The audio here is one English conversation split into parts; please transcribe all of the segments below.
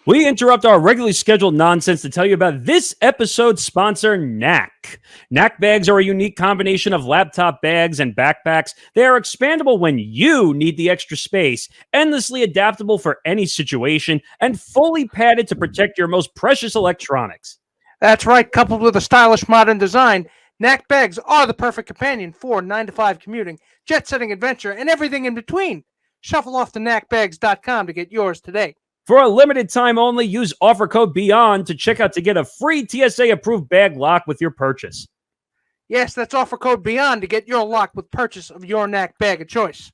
We interrupt our regularly scheduled nonsense to tell you about this episode's sponsor, Knack. Knack bags are a unique combination of laptop bags and backpacks. They are expandable when you need the extra space, endlessly adaptable for any situation, and fully padded to protect your most precious electronics. That's right, coupled with a stylish modern design, Knack bags are the perfect companion for 9 to 5 commuting, jet setting adventure, and everything in between. Shuffle off to knackbags.com to get yours today. For a limited time only, use offer code BEYOND to check out to get a free TSA-approved bag lock with your purchase. Yes, that's offer code BEYOND to get your lock with purchase of your Knack bag of choice.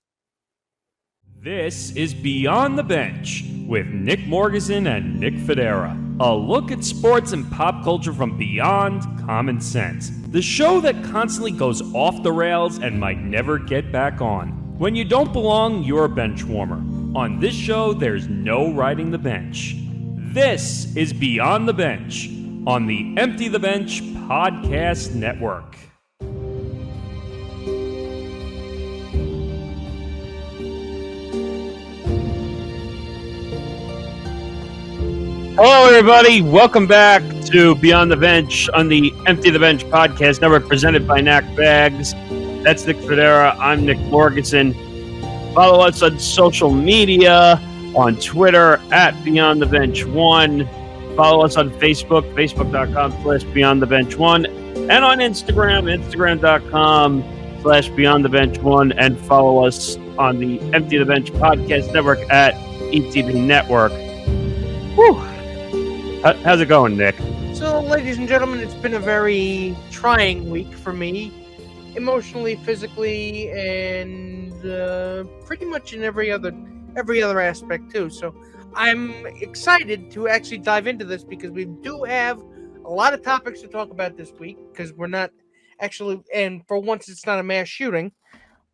This is Beyond the Bench with Nick Morgasen and Nick Fodera. A look at sports and pop culture from beyond common sense. The show that constantly goes off the rails and might never get back on. When you don't belong, you're a bench warmer. On this show, there's no riding the bench. This is Beyond the Bench on the Empty the Bench Podcast Network. Hello, everybody. Welcome back to Beyond the Bench on the Empty the Bench Podcast Network, presented by Knack Bags. That's Nick Fodera. I'm Nick Morgasen. Follow us on social media, on Twitter, at Beyond the Bench 1. Follow us on Facebook, facebook.com/Beyond the Bench 1. And on Instagram, instagram.com/Beyond the Bench 1. And follow us on the Empty the Bench Podcast Network at ETV Network. Whew. How's it going, Nick? So, ladies and gentlemen, it's been a very trying week for me, emotionally, physically, and pretty much in every other aspect too. So, I'm excited to actually dive into this because we do have a lot of topics to talk about this week. Because we're not actually, and for once, it's not a mass shooting,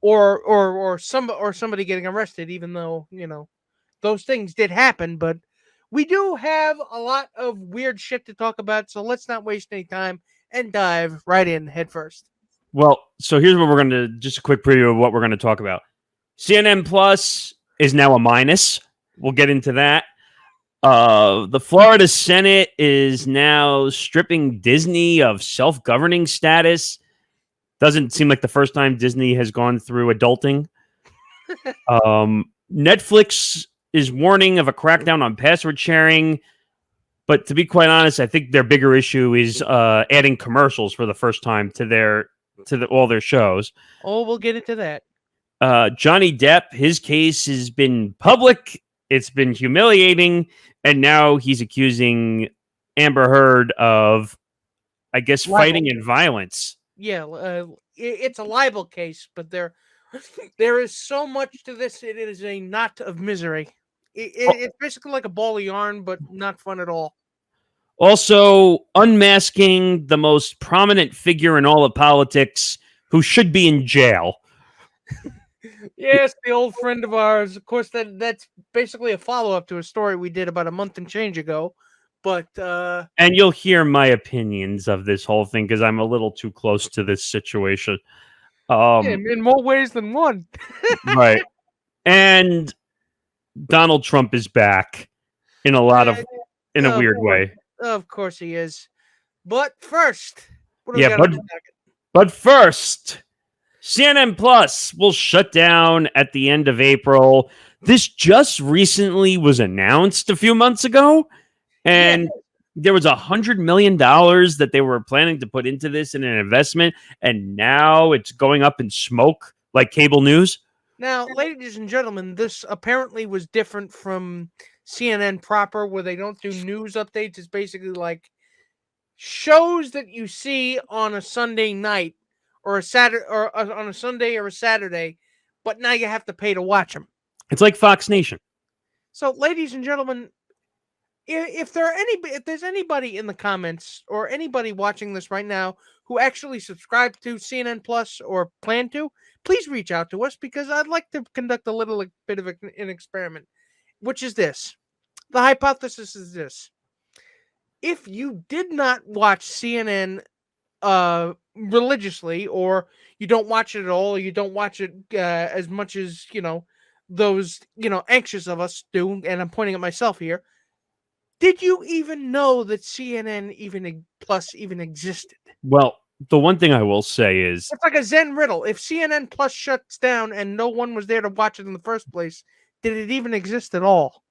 or somebody getting arrested, even though those things did happen, but. We do have a lot of weird shit to talk about, so let's not waste any time and dive right in head first. Well, so here's what we're going to, just a quick preview of what we're going to talk about. CNN Plus is now a minus. We'll get into that. The Florida Senate is now stripping Disney of self-governing status. Doesn't seem like the first time Disney has gone through adulting. Netflix is warning of a crackdown on password sharing. But to be quite honest, I think their bigger issue is adding commercials for the first time to all their shows. Oh, we'll get into that. Johnny Depp, his case has been public. It's been humiliating. And now he's accusing Amber Heard of, I guess, fighting and violence. Yeah, it's a libel case, but there is so much to this. It is a knot of misery. It's basically like a ball of yarn, but not fun at all. Also, unmasking the most prominent figure in all of politics who should be in jail. Yes, the old friend of ours. Of course, that's basically a follow-up to a story we did about a month and change ago. But and you'll hear my opinions of this whole thing because I'm a little too close to this situation. In more ways than one. Right. And Donald Trump is back in a weird way. Of course he is. But first, but first, CNN Plus will shut down at the end of April. This just recently was announced a few months ago, and there was $100 million that they were planning to put into this in an investment, and now it's going up in smoke like cable news. Now, ladies and gentlemen, this apparently was different from CNN proper, where they don't do news updates. It's basically like shows that you see on a Sunday night or a Saturday, or on a Sunday or a Saturday, but now you have to pay to watch them. It's like Fox Nation. So, ladies and gentlemen, if there's anybody in the comments or anybody watching this right now who actually subscribe to CNN Plus or plan to, please reach out to us because I'd like to conduct a little bit of an experiment, which is this. The hypothesis is this. If you did not watch CNN religiously, or you don't watch it at all, or you don't watch it as much as, those, anxious of us do, and I'm pointing at myself here, Did you even know that CNN Plus even existed? Well, the one thing I will say is, It's like a Zen riddle. If CNN Plus shuts down and no one was there to watch it in the first place, did it even exist at all?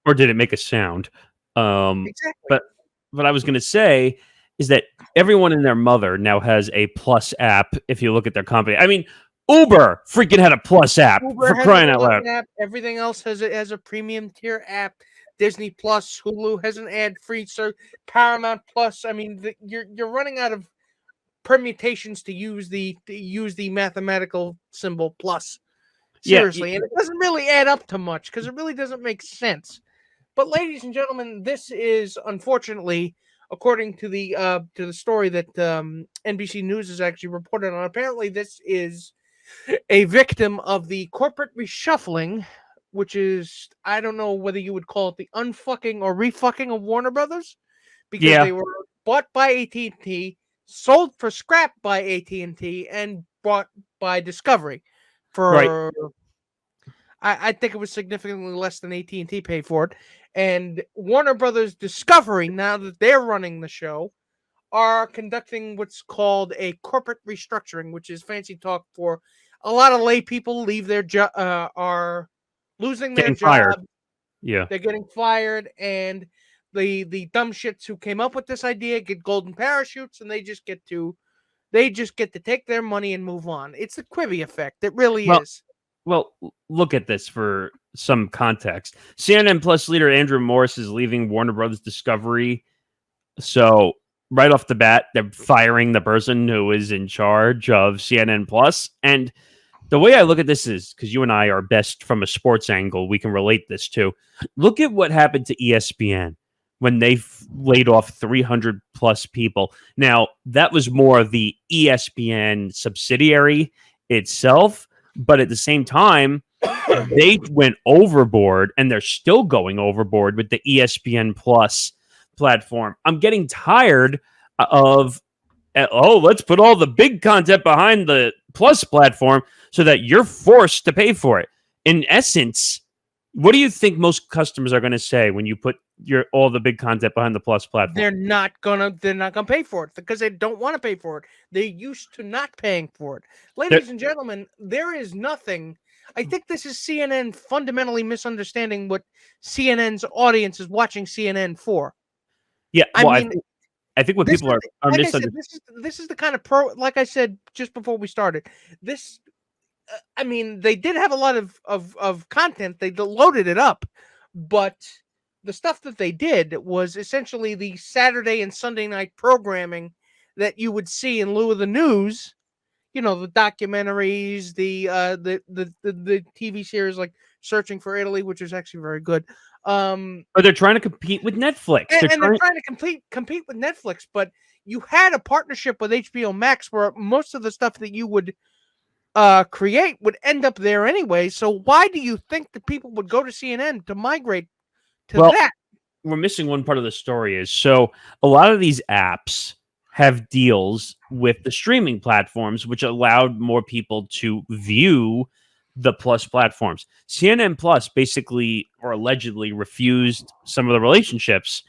or did it make a sound? Exactly. But what I was going to say is that everyone and their mother now has a Plus app. If you look at their company, I mean, Uber freaking had a Plus app Uber for has crying a out Plus loud. app. Everything else has a premium tier app. Disney Plus, Hulu has an ad-free, so Paramount Plus. I mean, you're running out of permutations to use the mathematical symbol plus. Yeah, Seriously, and it doesn't really add up to much because it really doesn't make sense. But ladies and gentlemen, this is unfortunately, according to the story that NBC News has actually reported on. Apparently, this is a victim of the corporate reshuffling, which is, I don't know whether you would call it the unfucking or refucking of Warner Brothers, because yeah, they were bought by AT&T, sold for scrap by AT&T, and bought by Discovery right. for, I think it was significantly less than AT&T paid for it. And Warner Brothers Discovery, now that they're running the show, are conducting what's called a corporate restructuring, which is fancy talk for a lot of lay people leave their job, are losing their Getting fired. job. Yeah. They're getting fired, and the dumb shits who came up with this idea get golden parachutes, and they just get to take their money and move on. It's the Quibi effect. It really Well, is. well, look at this for some context. CNN Plus leader Andrew Morris is leaving Warner Brothers Discovery. So right off the bat, they're firing the person who is in charge of CNN Plus. And the way I look at this is, because you and I are best from a sports angle, we can relate this to. Look at what happened to ESPN when they laid off 300 plus people. Now, that was more the ESPN subsidiary itself, but at the same time, they went overboard, and they're still going overboard with the ESPN Plus platform. I'm getting tired of, let's put all the big content behind the Plus platform so that you're forced to pay for it. In essence, what do you think most customers are going to say when you put all the big content behind the Plus platform? They're not gonna pay for it because they don't want to pay for it. They're used to not paying for it. Ladies and gentlemen, there is nothing. I think this is CNN fundamentally misunderstanding what CNN's audience is watching CNN for. Yeah, well, I mean, I think what people are like I misunderstanding. said, this is the kind of like I said just before we started. This, I mean, they did have a lot of content. They loaded it up, but the stuff that they did was essentially the Saturday and Sunday night programming that you would see in lieu of the news. You know, the documentaries, the TV series like Searching for Italy, which is actually very good. But they're trying to compete with Netflix. And they're trying to compete with Netflix, but you had a partnership with HBO Max where most of the stuff that you would create would end up there anyway. So why do you think that people would go to CNN to migrate to that? We're missing one part of the story is, so a lot of these apps have deals with the streaming platforms, which allowed more people to view the Plus platforms. CNN Plus basically or allegedly refused some of the relationships,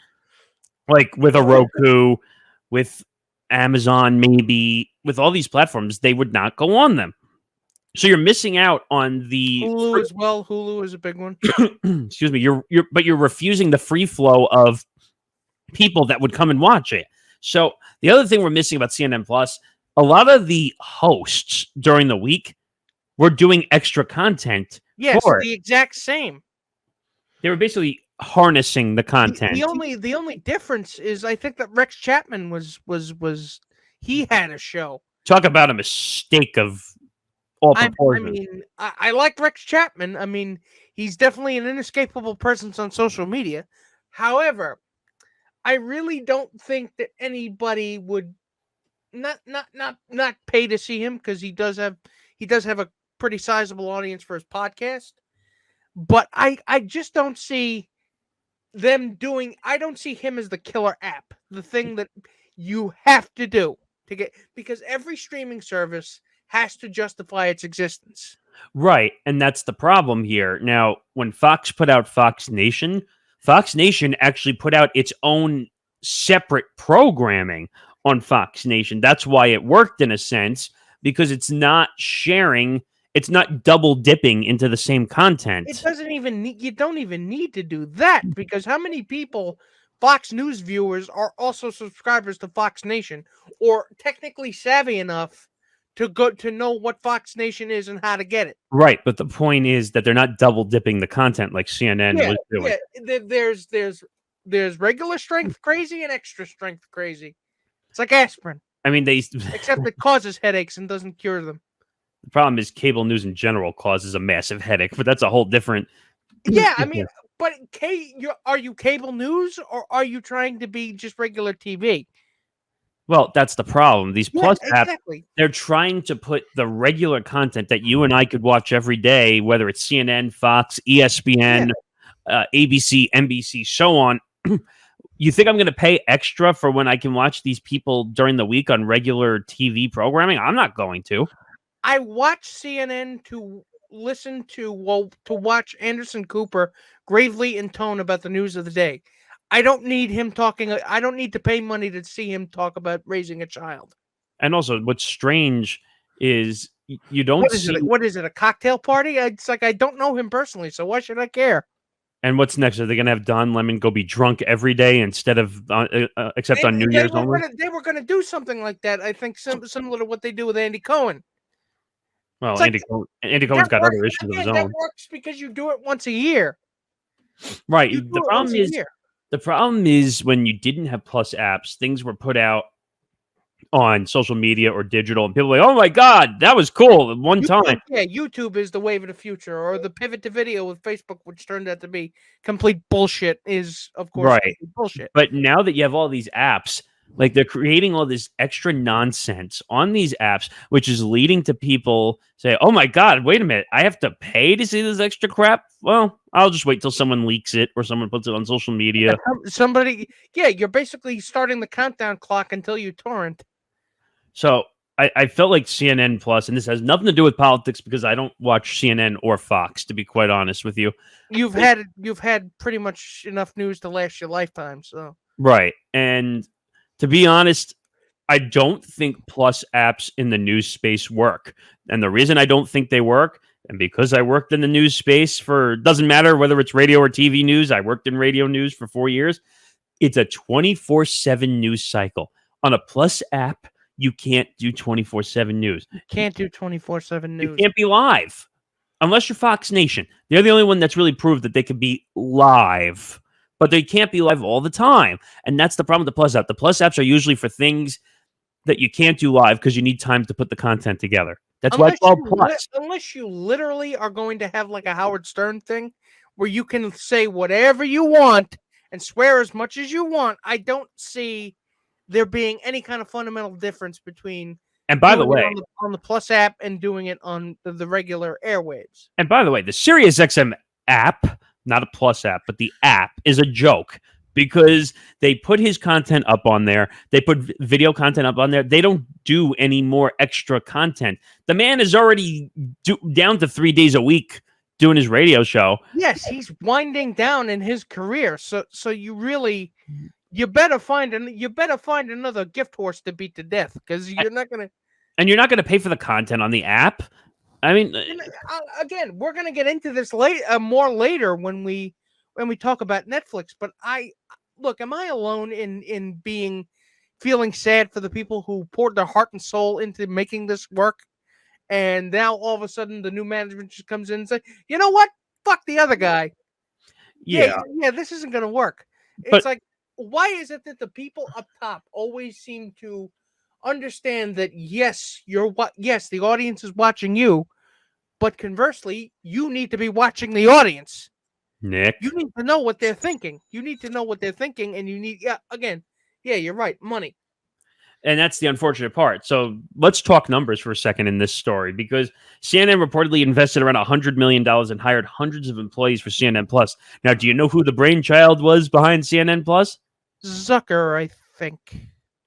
like with a Roku, with Amazon, maybe with all these platforms. They would not go on them. So you're missing out on the Hulu as well. Hulu is a big one. excuse me. You're refusing the free flow of people that would come and watch it. So the other thing we're missing about CNN Plus, a lot of the hosts during the week were doing extra content. Yes, for the exact same. They were basically harnessing the content. The only difference is I think that Rex Chapman was he had a show. Talk about a mistake of all proportions. I mean, I like Rex Chapman. I mean, he's definitely an inescapable presence on social media. However, I really don't think that anybody would not pay to see him because he does have a pretty sizable audience for his podcast. But I just don't see them doing. I don't see him as the killer app, the thing that you have to do to get, because every streaming service has to justify its existence. Right, and that's the problem here. Now, when Fox put out Fox Nation, Fox Nation actually put out its own separate programming on Fox Nation. That's why it worked in a sense, because it's not sharing, it's not double dipping into the same It content. doesn't even need, you don't even need to do that, because how many people, Fox News viewers, are also subscribers to Fox Nation or technically savvy enough to go to know what Fox Nation is and how to get it? Right, but the point is that they're not double dipping the content like CNN Yeah, was doing. yeah. There's regular strength crazy and extra strength crazy. It's like aspirin, I mean, except it causes headaches and doesn't cure them. the problem is cable news in general causes a massive headache, but that's a whole different. Yeah, I mean, but are you cable news or are you trying to be just regular TV? Well, that's the problem. These Yeah, Plus apps, exactly. they're trying to put the regular content that you and I could watch every day, whether it's CNN, Fox, ESPN, ABC, NBC, so on. You think I'm going to pay extra for when I can watch these people during the week on regular TV programming? I'm not going to. I watch CNN to listen to, well, to watch Anderson Cooper gravely intone about the news of the day. I don't need him talking. I don't need to pay money to see him talk about raising a child. And also, what's strange is you don't What is see. it? What is it? A cocktail party? It's like I don't know him personally, so why should I care? And what's next? Are they going to have Don Lemon go be drunk every day instead of except on New Year's only? They were gonna do something like that. I think similar to what they do with Andy Cohen. Well, It's like Andy Cohen's got other issues of his again, that own. works because you do it once a year. Right. You do it once a year. The problem is when you didn't have Plus apps, things were put out on social media or digital, and people were like, "Oh my god, that was cool!" At one time, Yeah, YouTube is the wave of the future, or the pivot to video with Facebook, which turned out to be complete bullshit, is of course right? complete bullshit. But now that you have all these apps, like they're creating all this extra nonsense on these apps, which is leading to people say, "Oh my god, wait a minute, I have to pay to see this extra crap." Well, I'll just wait till someone leaks it or someone puts it on social media. Somebody, yeah, you're basically starting the countdown clock until you torrent. So I felt like CNN Plus, and this has nothing to do with politics because I don't watch CNN or Fox, to be quite honest with you. You've had pretty much enough news to last your lifetime, so Right. And to be honest, I don't think Plus apps in the news space work. And the reason I don't think they work, and because I worked in the news space for, doesn't matter whether it's radio or TV news, I worked in radio news for 4 years. It's a 24/7 news cycle. On a Plus app, you can't do 24/7 news. you can't do 24/7 You news. can't be live unless you're Fox Nation. They're the only one that's really proved that they can be live, but they can't be live all the time. And that's the problem with the Plus app. The Plus apps are usually for things that you can't do live because you need time to put the content together. That's why it's called Plus. Unless you literally are going to have like a Howard Stern thing where you can say whatever you want and swear as much as you want, I don't see there being any kind of fundamental difference between And by the doing it way, on the Plus app and doing it on the regular airwaves. the SiriusXM app, not a Plus app, but the app is a joke because they put his content up on there. They put video content up on there. They don't do any more extra content. The man is already down to 3 days a week doing his radio show. Yes, he's winding down in his career. So you better find another gift horse to beat to death, because you're not gonna. And you're not going to pay for the content on the app. I mean, again, we're gonna get into this more later when we talk about Netflix. But am I alone in feeling sad for the people who poured their heart and soul into making this work, and now all of a sudden the new management just comes in and say, you know what, fuck the other guy. Yeah, this isn't gonna work. It's like, why is it that the people up top always seem to understand that yes, the audience is watching you, but conversely, you need to be watching the audience. Nick, you need to know what they're thinking. And you need, you're right, money. And that's the unfortunate part. So let's talk numbers for a second in this story, because CNN reportedly invested around $100 million and hired hundreds of employees for CNN Plus. Now, do you know who the brainchild was behind CNN Plus? Zucker, I think.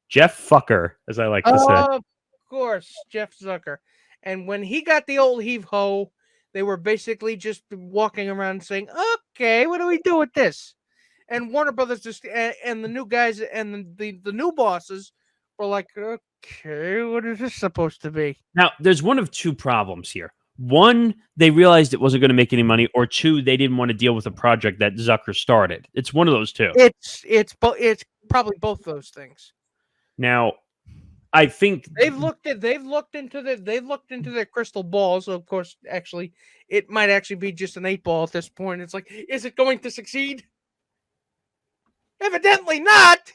Jeff Fucker, as I like to say. Of course, Jeff Zucker. And when he got the old heave-ho, they were basically just walking around saying, okay, what do we do with this? And Warner Brothers just and the new guys and the new bosses were like, okay, what is this supposed to be? Now, there's one of two problems here. One, they realized it wasn't going to make any money, or two, they didn't want to deal with a project that Zucker started. It's one of those two. It's probably both those things. Now, I think they've looked into their crystal ball. So of course, actually, it might actually be just an 8-ball at this point. It's like, is it going to succeed? Evidently not.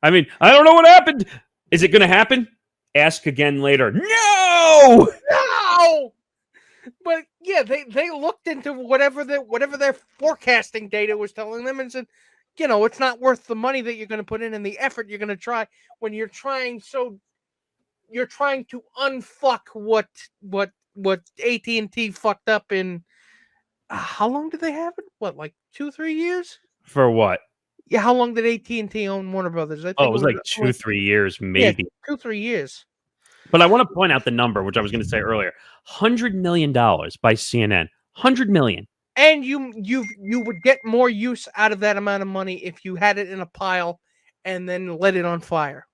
I mean, I don't know what happened. Is it going to happen? Ask again later. No. But yeah, they looked into whatever their forecasting data was telling them and said, it's not worth the money that you're going to put in and the effort you're going to try when you're trying to unfuck what AT&T fucked up in how long did they have it? What, like 2-3 years? For what? Yeah, how long did AT&T own Warner Brothers? I think it was like 2-3 years, maybe. Yeah, 2-3 years. But I want to point out the number, which I was going to say earlier: $100 million by CNN. $100 million. And you would get more use out of that amount of money if you had it in a pile and then let it on fire.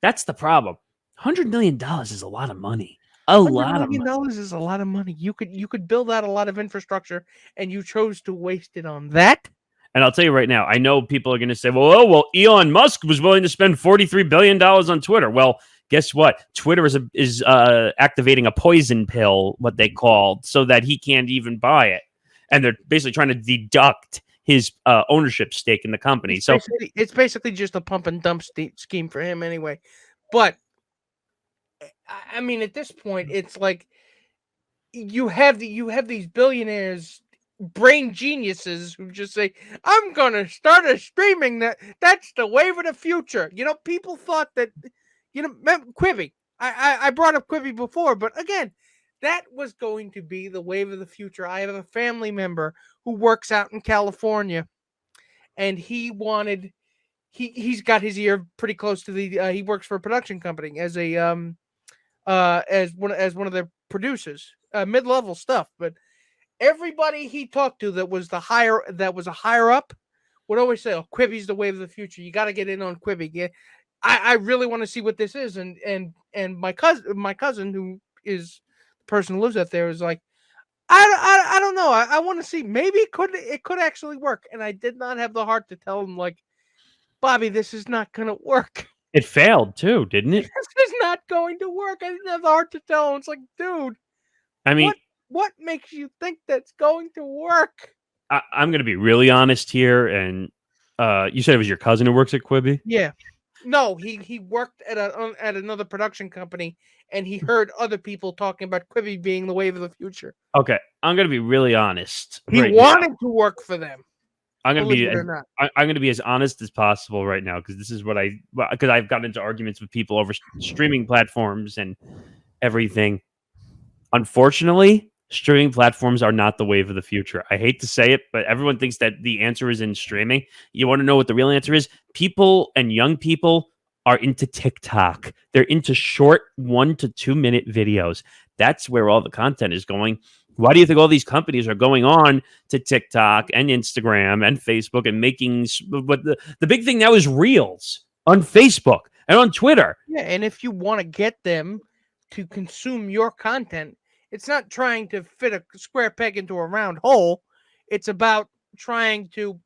That's the problem. $100 million is a lot of money. $100 million is a lot of money. You could build out a lot of infrastructure, and you chose to waste it on that. And I'll tell you right now, I know people are going to say, well, Elon Musk was willing to spend $43 billion on Twitter. Well, guess what? Twitter is activating a poison pill, what they called, so that he can't even buy it. And they're basically trying to deduct his ownership stake in the company. It's basically just a pump and dump scheme for him anyway. But I mean, at this point, it's like you have these billionaires, brain geniuses who just say, I'm going to start a streaming that's the wave of the future. People thought that, Quibi. I brought up Quibi before, but again, that was going to be the wave of the future. I have a family member who works out in California, and he's got his ear pretty close to the. He works for a production company as a as one of their producers, mid-level stuff. But everybody he talked to that was a higher up would always say, "Oh, Quibi's the wave of the future. You got to get in on Quibi." Yeah, I really want to see what this is, and my cousin who is person who lives out there is like, I don't know. I want to see. Maybe it could actually work. And I did not have the heart to tell him, like, Bobby, this is not going to work. It failed too, didn't it? This is not going to work. I didn't have the heart to tell him. It's like, dude, I mean, what makes you think that's going to work? I'm going to be really honest here. And you said it was your cousin who works at Quibi? Yeah. No, he worked at another production company, and he heard other people talking about Quibi being the wave of the future. Okay, I'm going to be really honest. He wanted to work for them. I'm going to be as honest as possible right now, because this is because I've gotten into arguments with people over streaming platforms and everything. Unfortunately, streaming platforms are not the wave of the future. I hate to say it, but everyone thinks that the answer is in streaming. You want to know what the real answer is? People and young people are into TikTok. They're into short 1 to 2 minute videos. That's where all the content is going. Why do you think all these companies are going on to TikTok and Instagram and Facebook and making what the big thing now is Reels on Facebook and on Twitter? Yeah, and if you want to get them to consume your content, it's not trying to fit a square peg into a round hole. It's about having to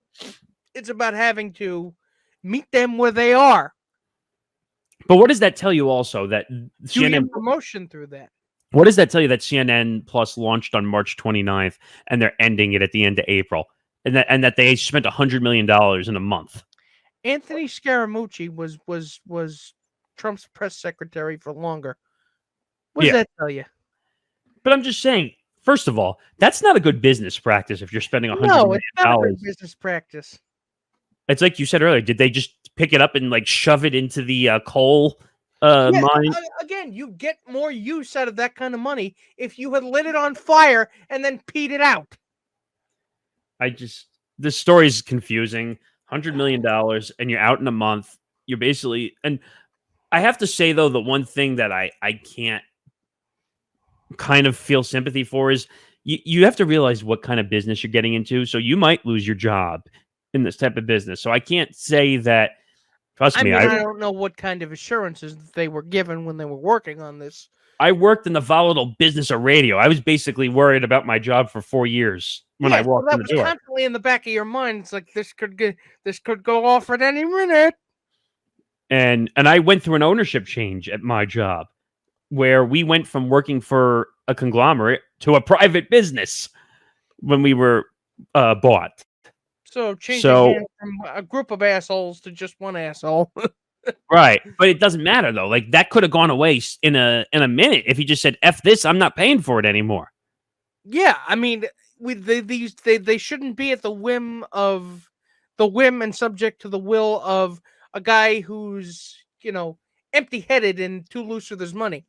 meet them where they are. But what does that tell you also that CNN promotion through that? What does that tell you that CNN Plus launched on March 29th and they're ending it at the end of April, and that they spent $100 million in a month? Anthony Scaramucci was Trump's press secretary for longer. What does that tell you? But I'm just saying, first of all, that's not a good business practice if you're spending $100 million. No, it's not a good business practice. It's like you said earlier. Did they just pick it up and like shove it into the coal mine? Again, you get more use out of that kind of money if you had lit it on fire and then peed it out. This story is confusing. $100 million and you're out in a month. You're basically, and I have to say though, the one thing that I can't kind of feel sympathy for is you have to realize what kind of business you're getting into. So you might lose your job in this type of business. So I can't say that. Trust I me, mean, I don't know what kind of assurances they were given when they were working on this. I worked in the volatile business of radio. I was basically worried about my job for 4 years when I walked in that the was door. constantly in the back of your mind. It's like this could go off at any minute. And I went through an ownership change at my job where we went from working for a conglomerate to a private business when we were bought. So changing hands from a group of assholes to just one asshole. Right, but it doesn't matter though. Like that could have gone away in a minute if he just said, "F this, I'm not paying for it anymore." Yeah, I mean, they shouldn't be at the whim and subject to the will of a guy who's empty-headed and too loose with his money.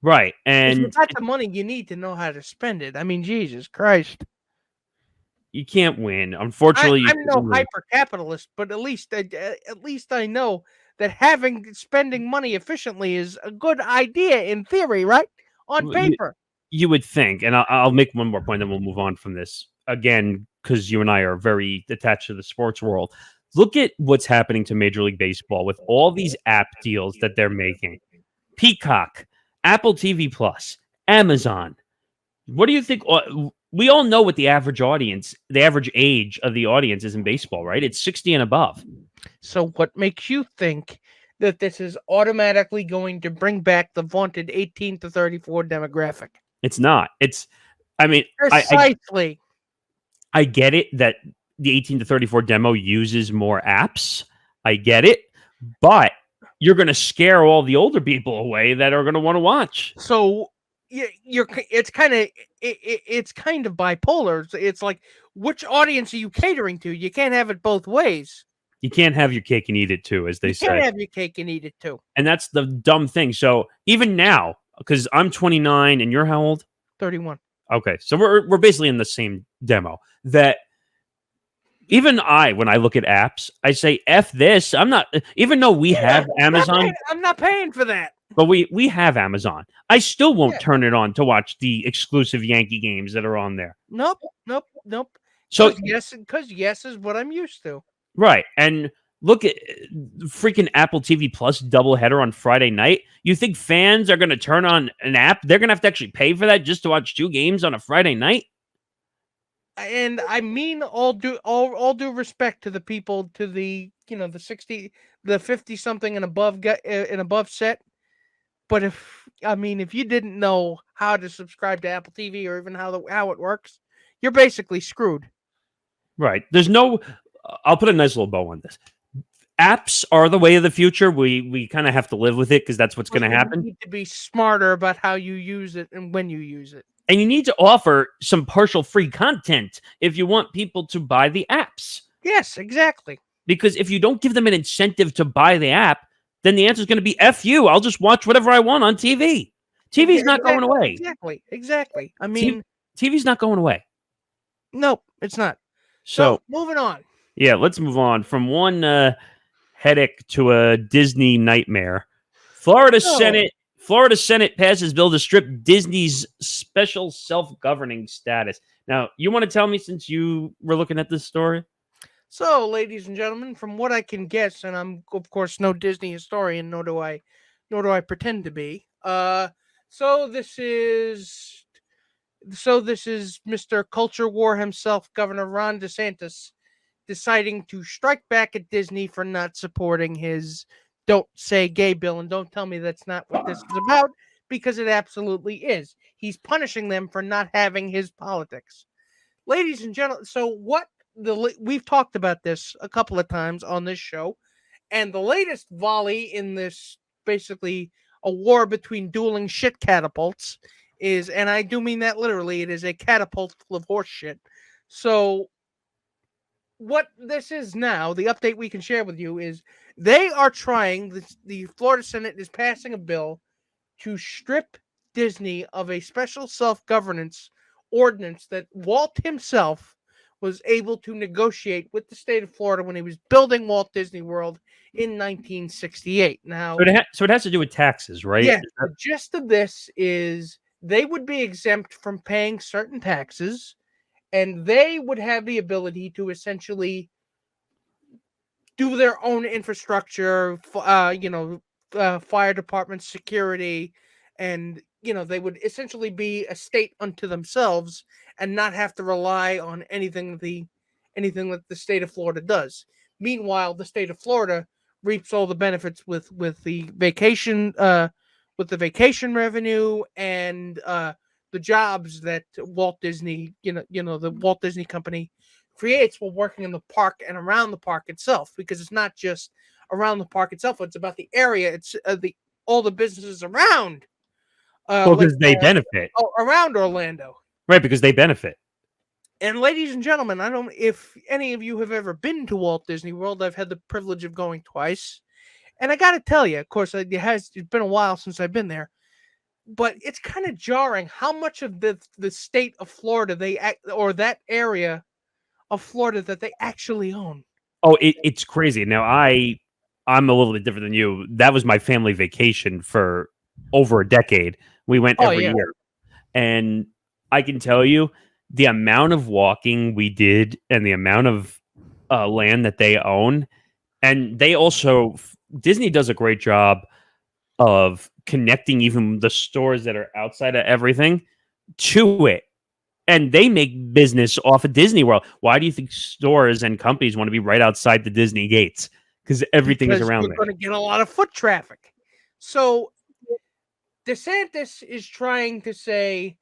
Right, If you and got the money, you need to know how to spend it. I mean, Jesus Christ. you can't win. Unfortunately, I'm no hyper-capitalist, but at least I know that spending money efficiently is a good idea in theory, right? On paper. You would think, and I'll make one more point, then we'll move on from this again because you and I are very attached to the sports world. Look at what's happening to Major League Baseball with all these app deals that they're making. Peacock, Apple TV Plus, Amazon. What do you think? We all know what the average age of the audience is in baseball, right? It's 60 and above. So what makes you think that this is automatically going to bring back the vaunted 18 to 34 demographic? It's not. I mean, precisely. I get it that the 18 to 34 demo uses more apps. I get it, but you're going to scare all the older people away that are going to want to watch. So it's kind of bipolar. It's like, which audience are you catering to? You can't have it both ways. You can't have your cake and eat it too, as they say. You can't have your cake and eat it too. And that's the dumb thing. So even now, because I'm 29 and you're how old? 31. Okay, so we're basically in the same demo. That even when I look at apps, I say, F this. I'm not, even though we have Amazon. I'm not paying for that. But we have Amazon. I still won't turn it on to watch the exclusive Yankee games that are on there. Nope. So because yes is what I'm used to. Right. And look at freaking Apple TV Plus doubleheader on Friday night. You think fans are going to turn on an app? They're going to have to actually pay for that just to watch 2 games on a Friday night? And I mean all due respect to the people, to the the 60, the 50 something and above set. But if you didn't know how to subscribe to Apple TV or even how it works, you're basically screwed. Right. I'll put a nice little bow on this. Apps are the way of the future. We kind of have to live with it because that's what's going to happen. You need to be smarter about how you use it and when you use it. And you need to offer some partial free content if you want people to buy the apps. Yes, exactly. Because if you don't give them an incentive to buy the app, then the answer is going to be F you. I'll just watch whatever I want on TV. TV's not going away. Exactly. I mean, TV's not going away. Nope, it's not. So moving on. Yeah, let's move on from one headache to a Disney nightmare. Florida Senate passes bill to strip Disney's special self-governing status. Now, you want to tell me, since you were looking at this story? So, ladies and gentlemen, from what I can guess, and I'm of course no Disney historian, nor do I pretend to be. So this is Mr. Culture War himself, Governor Ron DeSantis, deciding to strike back at Disney for not supporting his "Don't Say Gay" bill, and don't tell me that's not what this is about, because it absolutely is. He's punishing them for not having his politics. Ladies and gentlemen, so we've talked about this a couple of times on this show, and the latest volley in this, basically a war between dueling shit catapults, is, and I do mean that literally, it is a catapult full of horse shit. So what this is now, the update we can share with you, is they are trying, the Florida Senate is passing a bill to strip Disney of a special self-governance ordinance that Walt himself was able to negotiate with the state of Florida when he was building Walt Disney World in 1968. Now, so it has to do with taxes, right? Yeah, the gist of this is they would be exempt from paying certain taxes, and they would have the ability to essentially do their own infrastructure, fire department, security, and they would essentially be a state unto themselves and not have to rely on anything that the state of Florida does. Meanwhile, the state of Florida reaps all the benefits with the vacation revenue and the jobs that Walt Disney, the Walt Disney Company creates while working in the park and around the park itself, because it's not just around the park itself, it's about the area. It's the all the businesses around Well, because they benefit. Around Orlando. Right, because they benefit. And ladies and gentlemen, I don't know if any of you have ever been to Walt Disney World. I've had the privilege of going twice. And I got to tell you, of course, it's been a while since I've been there, but it's kind of jarring how much of the state of Florida or that area of Florida that they actually own. Oh, it's crazy. Now, I'm a little bit different than you. That was my family vacation for over a decade. We went every year. And I can tell you the amount of walking we did and the amount of land that they own. And they also, Disney does a great job of connecting even the stores that are outside of everything to it. And they make business off of Disney World. Why do you think stores and companies want to be right outside the Disney gates? Because everything is around there. You're going to get a lot of foot traffic. So DeSantis is trying to say,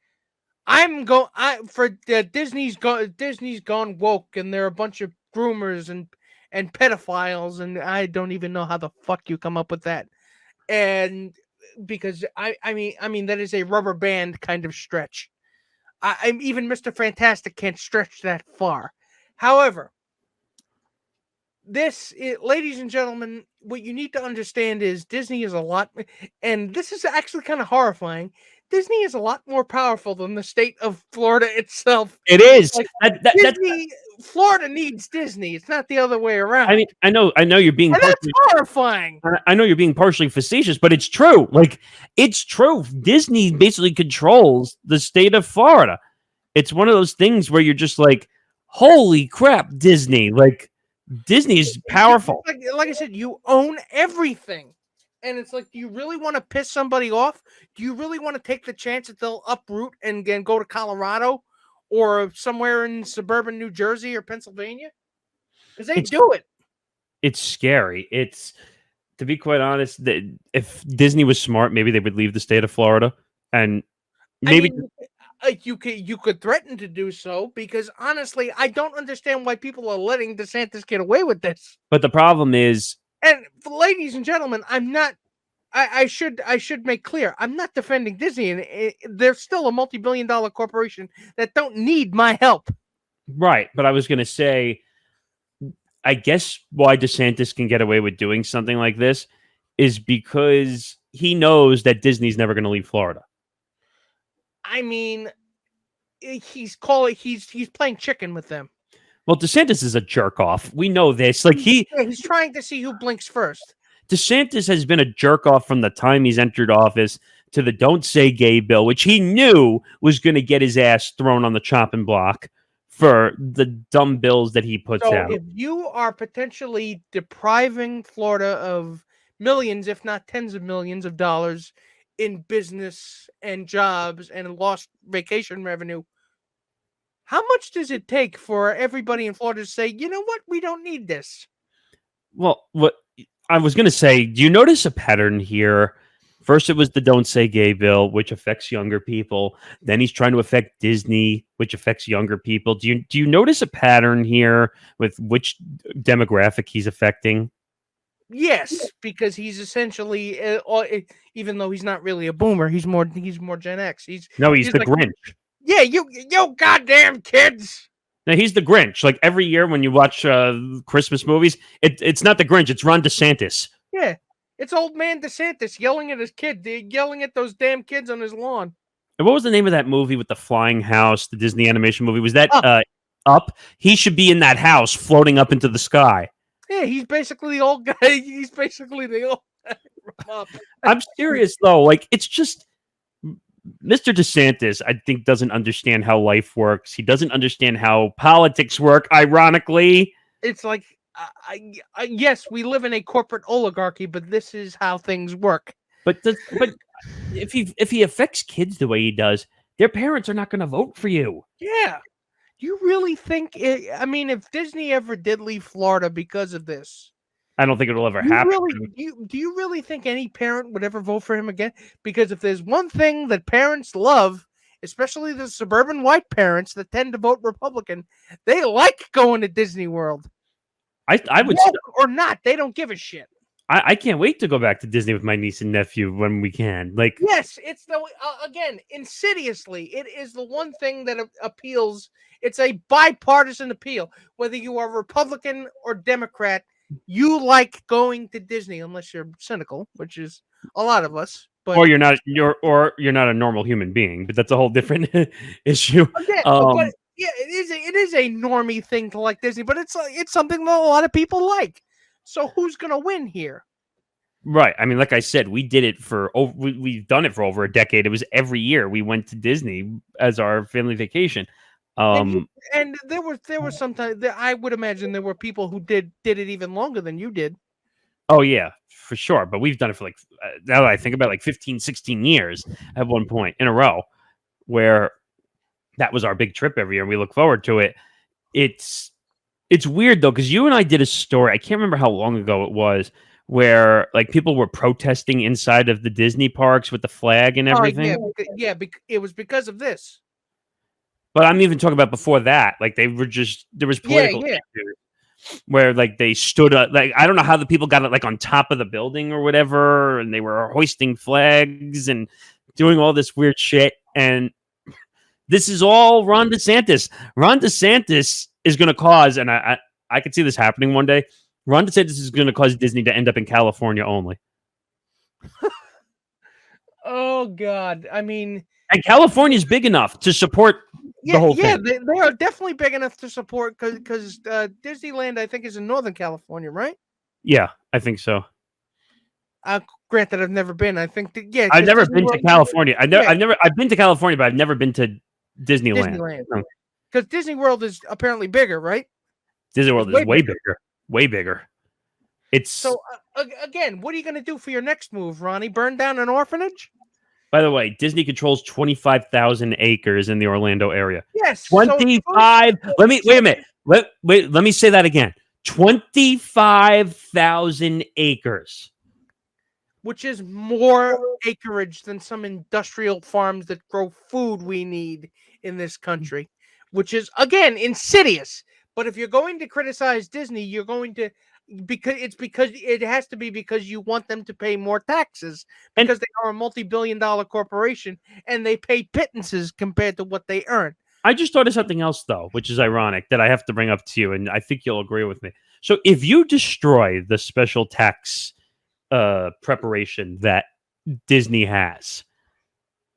Disney's gone woke, and they're a bunch of groomers and pedophiles, and I don't even know how the fuck you come up with that. And because I mean that is a rubber band kind of stretch. I'm even Mr. Fantastic can't stretch that far. However, ladies and gentlemen, what you need to understand is Disney is a lot, and this is actually kind of horrifying. Disney is a lot more powerful than the state of Florida itself. It is. Florida needs Disney. It's not the other way around. I mean, I know you're being that's horrifying. I know you're being partially facetious, but it's true. Like, it's true. Disney basically controls the state of Florida. It's one of those things where you're just like, holy crap, Disney. Like, Disney is powerful. Like I said, you own everything. And it's like, do you really want to piss somebody off? Do you really want to take the chance that they'll uproot and go to Colorado or somewhere in suburban New Jersey or Pennsylvania? Because they do it. It's scary. It's, to be quite honest, that if Disney was smart, maybe they would leave the state of Florida. And maybe you could threaten to do so, because honestly, I don't understand why people are letting DeSantis get away with this. But the problem is, and ladies and gentlemen, I should make clear, I'm not defending Disney, and they're still a multi-billion-dollar corporation that don't need my help. Right, but I was going to say, I guess why DeSantis can get away with doing something like this is because he knows that Disney's never going to leave Florida. I mean, he's playing chicken with them. Well, DeSantis is a jerk off. We know this. Like he's trying to see who blinks first. DeSantis has been a jerk off from the time he's entered office to the Don't Say Gay bill, which he knew was going to get his ass thrown on the chopping block for the dumb bills that he puts out. So if you are potentially depriving Florida of millions, if not tens of millions of dollars in business and jobs and lost vacation revenue, how much does it take for everybody in Florida to say, you know what, we don't need this? Well, what I was going to say, do you notice a pattern here? First, it was the Don't Say Gay bill, which affects younger people. Then he's trying to affect Disney, which affects younger people. Do you notice a pattern here with which demographic he's affecting? Yes, because he's essentially, even though he's not really a boomer, he's more Gen X. He's the like, Grinch. Yeah, you goddamn kids. Now he's the Grinch. Like every year when you watch Christmas movies, it's not the Grinch, it's Ron DeSantis. Yeah, it's old man DeSantis yelling at his kid, yelling at those damn kids on his lawn. And what was the name of that movie with the flying house, the Disney animation movie? Was that Up? He should be in that house floating up into the sky. Yeah, he's basically the old guy. He's basically the old guy from Up. I'm serious, though. Like, it's just Mr. DeSantis, I think, doesn't understand how life works. He doesn't understand how politics work, ironically. It's like, yes, we live in a corporate oligarchy, but this is how things work. But if he affects kids the way he does, their parents are not going to vote for you. Yeah. Do you really think I mean, if Disney ever did leave Florida because of this, I don't think it'll ever happen. do you really think any parent would ever vote for him again? Because if there's one thing that parents love, especially the suburban white parents that tend to vote Republican, they like going to Disney World. I would or not, they don't give a shit. I can't wait to go back to Disney with my niece and nephew when we can. Like, yes, it's the again, insidiously, it is the one thing that appeals. It's a bipartisan appeal. Whether you are Republican or Democrat, you like going to Disney, unless you're cynical, which is a lot of us. But or you're not a normal human being. But that's a whole different issue. again, but yeah, it is a normie thing to like Disney, but it's something that a lot of people like. So who's gonna win here? Right. I mean, like I said, we did it we've done it for over a decade. It was every year we went to Disney as our family vacation. And there was sometimes I would imagine there were people who did it even longer than you did. Oh yeah, for sure. But we've done it for like, now that I think about it, like 15, 16 years at one point in a row, where that was our big trip every year and we look forward to it. It's weird though, because you and I did a story, I can't remember how long ago it was, where like people were protesting inside of the Disney parks with the flag and everything. It was because of this. But I'm even talking about before that. Like there was political issues where like they stood up. Like I don't know how the people got it like on top of the building or whatever, and they were hoisting flags and doing all this weird shit. And this is all Ron DeSantis. Ron DeSantis is going to cause, and I could see this happening one day. Ron DeSantis is going to cause Disney to end up in California only. Oh God! I mean, and California is big enough to support the whole thing. Yeah, they are definitely big enough to support because Disneyland, I think, is in Northern California, right? Yeah, I think so. Granted, I've never been. I think I've never been to California. I've been to California, but I've never been to Disneyland. Because Disney World is apparently bigger, right? Disney World is way bigger. Way bigger. It's so again, what are you going to do for your next move, Ronnie? Burn down an orphanage? By the way, Disney controls 25,000 acres in the Orlando area. Yes, 25. Let me wait a minute. Let me say that again. 25,000 acres, which is more acreage than some industrial farms that grow food we need in this country, which is again insidious. But if you're going to criticize Disney, you're going to because it has to be because you want them to pay more taxes because they are a multi-billion-dollar corporation and they pay pittances compared to what they earn. I just thought of something else though, which is ironic that I have to bring up to you, and I think you'll agree with me. So if you destroy the special tax preparation that Disney has,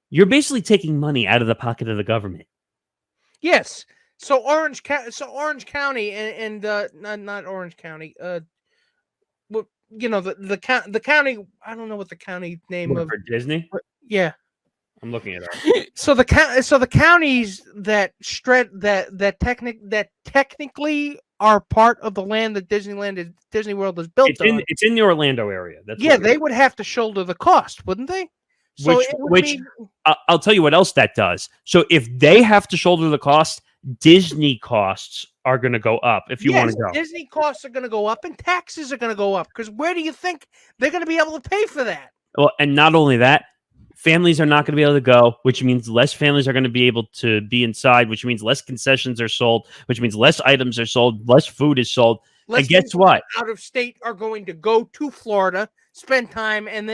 you're basically taking money out of the pocket of the government. Yes. So Orange County and not Orange County. Well, you know the county. I don't know what the county name of for Disney. Yeah, I'm looking it up. So the counties that technically are part of the land that Disney World is built on. It's in the Orlando area. They would have to shoulder the cost, wouldn't they? So I'll tell you what else that does. So if they have to shoulder the cost, Disney costs are going to go up if you want to go. Disney costs are going to go up and taxes are going to go up because where do you think they're going to be able to pay for that? Well, and not only that, families are not going to be able to go, which means less families are going to be able to be inside, which means less concessions are sold, which means less items are sold, less food is sold. And guess what? Out of state are going to go to Florida, spend time and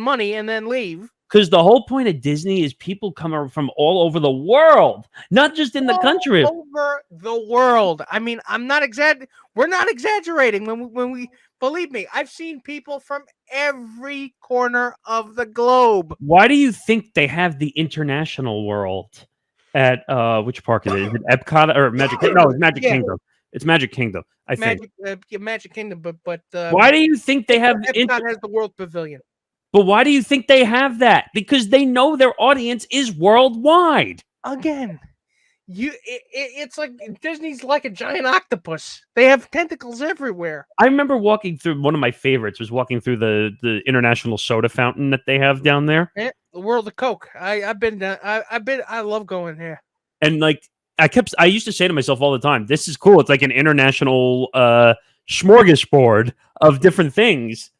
money, and then leave. Because the whole point of Disney is people come from all over the world, not just in the country. All over the world. I mean, we're not exaggerating when we believe me. I've seen people from every corner of the globe. Why do you think they have the international world at which park is it? Is it Epcot or Magic Kingdom? No, it's Magic Kingdom. It's Magic Kingdom. I think Magic Kingdom, but why do you think they have Epcot has the World Pavilion? But why do you think they have that? Because they know their audience is worldwide. Again, it's like Disney's like a giant octopus. They have tentacles everywhere. I remember walking through, one of my favorites was walking through the international soda fountain that they have down there. Yeah, the World of Coke. I've been down. I love going here. And like I used to say to myself all the time, this is cool. It's like an international smorgasbord of different things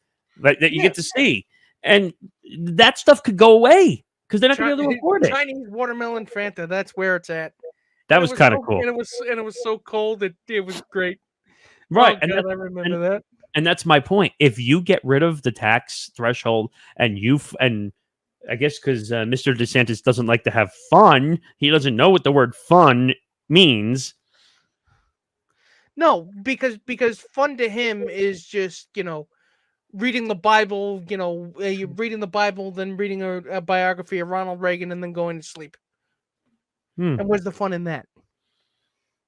that you get to see. And that stuff could go away because they're not going to be able to afford it. Chinese watermelon Fanta. That's where it's at. That was kind of cool. And it was so cold. It was great. Right. Oh, God, I remember that. And that's my point. If you get rid of the tax threshold and I guess because Mr. DeSantis doesn't like to have fun, he doesn't know what the word fun means. No, because fun to him is just, reading the Bible, you're reading the Bible, then reading a biography of Ronald Reagan, and then going to sleep. And where's the fun in that?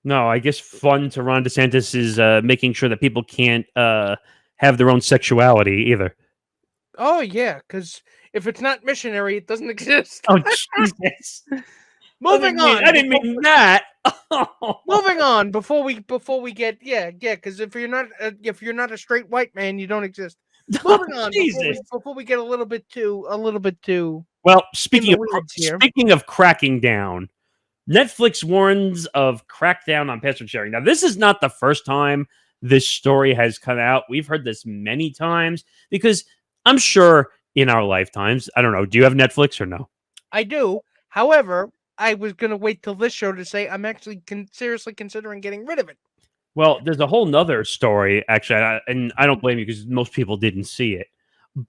No, I guess fun to Ron DeSantis is making sure that people can't have their own sexuality either. Oh, yeah, because if it's not missionary, it doesn't exist. Oh, Jesus. Moving on. I didn't mean that. Moving on before we get because if you're not a straight white man, you don't exist. Moving on before we get a little bit too well. Speaking of cracking down, Netflix warns of crackdown on password sharing. Now, this is not the first time this story has come out. We've heard this many times because I'm sure in our lifetimes, I don't know. Do you have Netflix or no? I do. However, I was going to wait till this show to say I'm actually seriously considering getting rid of it. Well, there's a whole nother story, actually, and I don't blame you because most people didn't see it,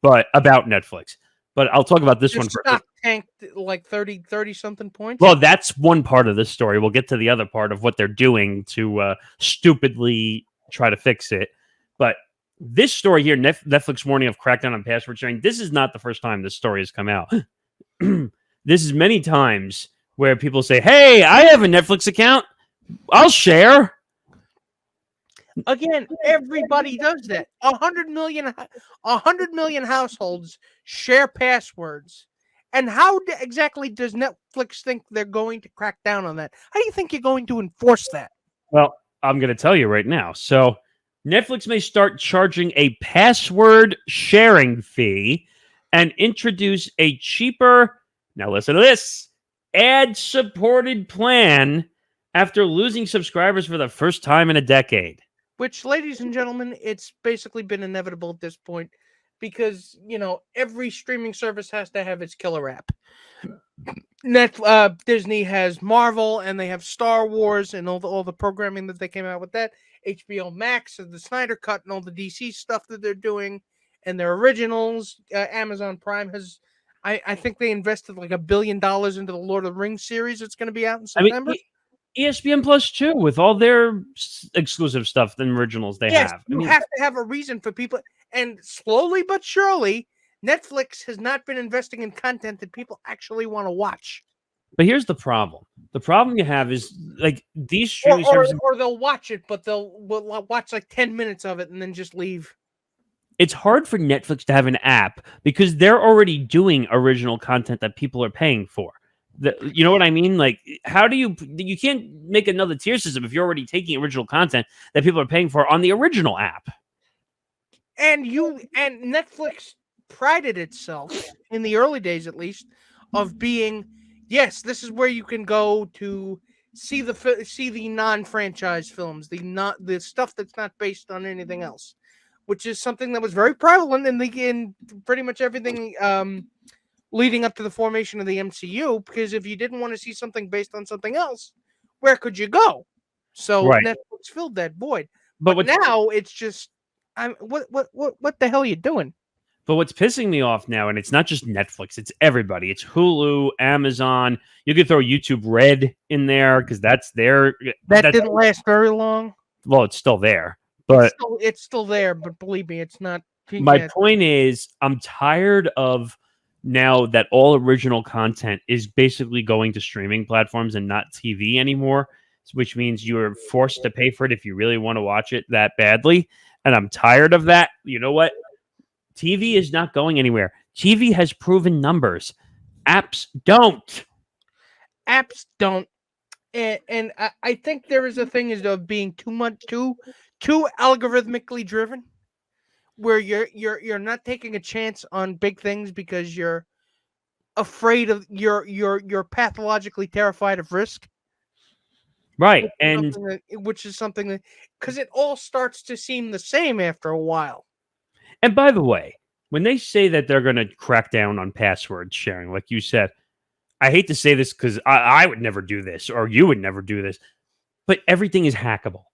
but about Netflix. But I'll talk about this one first. Stock tanked like 30 something points. Well, that's one part of the story. We'll get to the other part of what they're doing to stupidly try to fix it. But this story here, Netflix warning of crackdown on password sharing, this is not the first time this story has come out. This is many times where people say, hey, I have a Netflix account. I'll share. Again, everybody does that. 100 million households share passwords. And how exactly does Netflix think they're going to crack down on that? How do you think you're going to enforce that? Well, I'm going to tell you right now. So Netflix may start charging a password sharing fee and introduce a cheaper, now listen to this, ad-supported plan after losing subscribers for the first time in a decade. Which, ladies and gentlemen, it's basically been inevitable at this point because, every streaming service has to have its killer app. Disney has Marvel and they have Star Wars and all the programming that they came out with that. HBO Max and the Snyder Cut and all the DC stuff that they're doing and their originals. Amazon Prime has, I think they invested like $1 billion into the Lord of the Rings series. It's going to be out in September. ESPN Plus too, with all their exclusive stuff and originals they have. You have to have a reason for people. And slowly but surely, Netflix has not been investing in content that people actually want to watch. But here's the problem. The problem you have is like these streaming services, or they'll watch it, but they'll watch like 10 minutes of it and then just leave. It's hard for Netflix to have an app because they're already doing original content that people are paying for. You know what I mean? Like, how do you can't make another tier system if you're already taking original content that people are paying for on the original app. And Netflix prided itself in the early days, at least, of being, yes, this is where you can go to see the non-franchise films, the stuff that's not based on anything else, which is something that was very prevalent in pretty much everything leading up to the formation of the MCU, because if you didn't want to see something based on something else, where could you go? So Netflix filled that void. But now it's just, what the hell are you doing? But what's pissing me off now, and it's not just Netflix, it's everybody. It's Hulu, Amazon. You could throw YouTube Red in there because that's their. That didn't last very long. Well, it's still there, but it's still there. But believe me, it's not. My point is, I'm tired of now that all original content is basically going to streaming platforms and not TV anymore, which means you're forced to pay for it if you really want to watch it that badly. And I'm tired of that. You know what? TV is not going anywhere. TV has proven numbers. Apps don't. Apps don't. And I think there is a thing is of being too algorithmically driven, where you're not taking a chance on big things because you're afraid of you're pathologically terrified of risk. Right. And Which is something that, because it all starts to seem the same after a while. by the way, when they say that they're going to crack down on password sharing, like you said, I hate to say this because I would never do this, or you would never do this, but everything is hackable.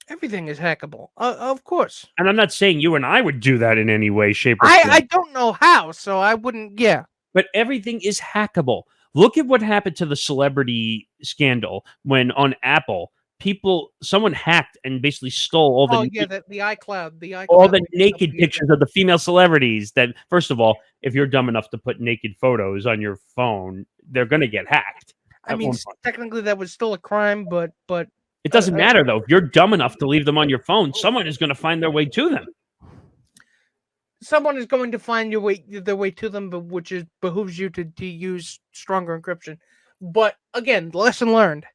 Everything is hackable, of course. And I'm not saying you and I would do that in any way, shape, or form. I don't know how, so I wouldn't. Yeah, But everything is hackable. Look at what happened to the celebrity scandal when on Apple, someone hacked and basically stole all the the iCloud, all the naked pictures of the female celebrities. That, first of all, if you're dumb enough to put naked photos on your phone, they're going to get hacked. I mean, technically that was still a crime, but it doesn't matter though. If you're dumb enough to leave them on your phone, someone is going to find their way to them. Someone is going to find their way to them, but which behooves you to use stronger encryption. But again, lesson learned.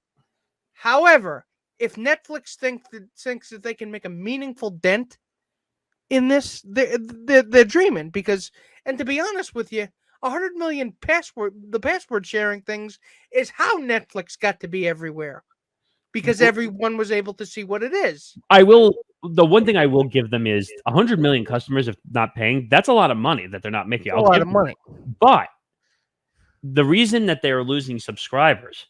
However, if Netflix thinks that they can make a meaningful dent in this, they're dreaming. Because, and to be honest with you, 100 million password sharing things is how Netflix got to be everywhere, because everyone was able to see what it is. The one thing I will give them is 100 million customers, if not paying, that's a lot of money that they're not making. A lot of money. But the reason that they're losing subscribers,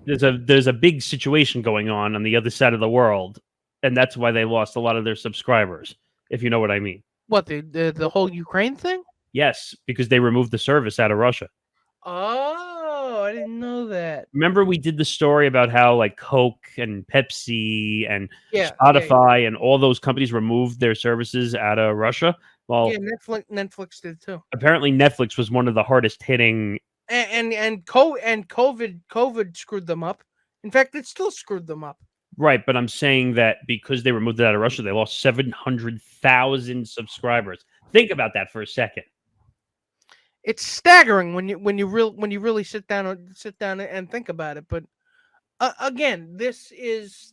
there's a big situation going on the other side of the world, and that's why they lost a lot of their subscribers, if you know what I mean. What, the whole Ukraine thing? Yes, because they removed the service out of Russia. Oh, I didn't know that. Remember we did the story about how like Coke and Pepsi and Spotify and all those companies removed their services out of Russia? Well, yeah, Netflix did too. Apparently Netflix was one of the hardest hitting. And COVID screwed them up. In fact, it still screwed them up. Right, but I'm saying that because they removed it out of Russia, they lost 700,000 subscribers. Think about that for a second. It's staggering when you really sit down and think about it. But again, this is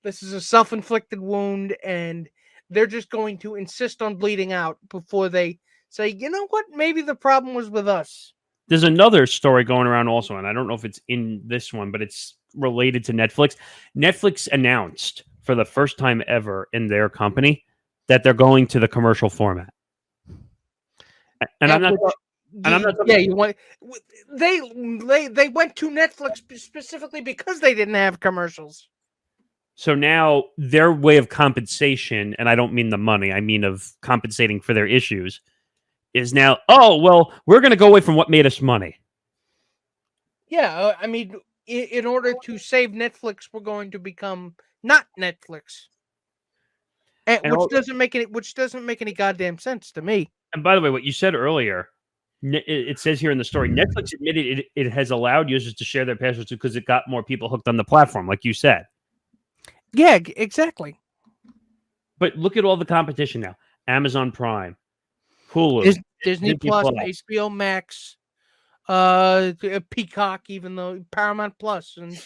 a self-inflicted wound, and they're just going to insist on bleeding out before they say, you know what, maybe the problem was with us. There's another story going around also, and I don't know if it's in this one, but it's related to Netflix. Netflix announced for the first time ever in their company that they're going to the commercial format. And I'm not. Yeah, you want they went to Netflix specifically because they didn't have commercials. So now their way of compensation, and I don't mean the money, I mean of compensating for their issues, is now, oh, well, we're going to go away from what made us money. Yeah, I mean, in order to save Netflix, we're going to become not Netflix, which doesn't make any goddamn sense to me. And by the way, what you said earlier, it says here in the story, Netflix admitted it has allowed users to share their passwords because it got more people hooked on the platform, like you said. Yeah, exactly. But look at all the competition now. Amazon Prime, Hulu, Disney Plus, HBO Max, Peacock, even though Paramount Plus, and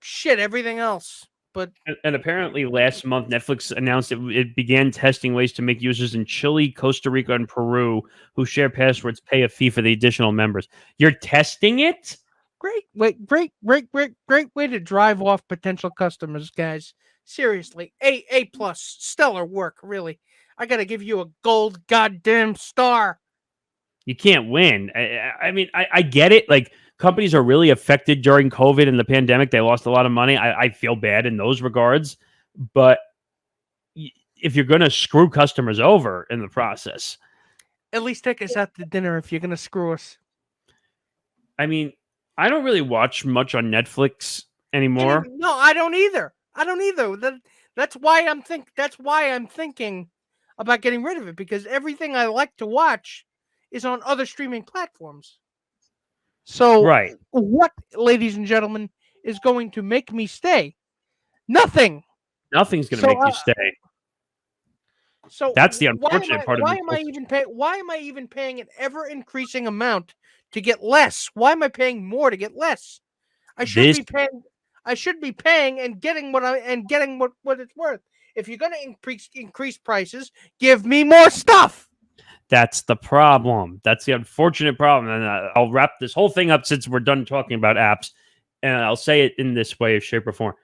shit, everything else. But and apparently last month, Netflix announced it began testing ways to make users in Chile, Costa Rica, and Peru who share passwords pay a fee for the additional members. You're testing it? Great way to drive off potential customers, guys. Seriously, A plus, stellar work, really. I gotta give you a gold goddamn star. You can't win. I mean, I get it. Like, companies are really affected during COVID and the pandemic. They lost a lot of money. I feel bad in those regards. But if you're going to screw customers over in the process, at least take us out to dinner if you're going to screw us. I mean, I don't really watch much on Netflix anymore. No, I don't either. That's why I'm thinking about getting rid of it, because everything I like to watch is on other streaming platforms. So, right. What, ladies and gentlemen, is going to make me stay? Nothing. Nothing's going to make you stay. So That's the unfortunate part of why this am whole I even paying? Why am I even paying an ever increasing amount to get less? Why am I paying more to get less? I should this be paying. I should be paying and getting what it's worth. If you're gonna increase prices, give me more stuff. That's the problem. That's the unfortunate problem. And I'll wrap this whole thing up since we're done talking about apps. And I'll say it in this way, shape, or form.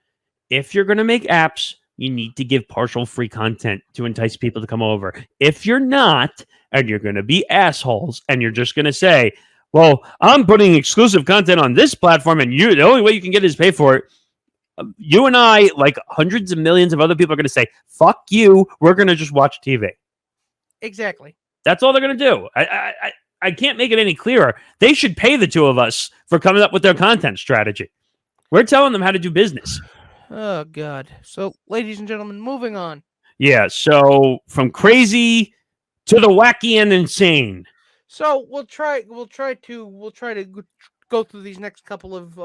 If you're going to make apps, you need to give partial free content to entice people to come over. If you're not, and you're going to be assholes, and you're just going to say, well, I'm putting exclusive content on this platform, and the only way you can get it is pay for it. You and I, like hundreds of millions of other people, are going to say, fuck you. We're going to just watch TV. Exactly. That's all they're going to do. I can't make it any clearer. They should pay the two of us for coming up with their content strategy. We're telling them how to do business. Oh God. So, ladies and gentlemen, moving on. Yeah. So from crazy to the wacky and insane. So we'll try to go through these next couple of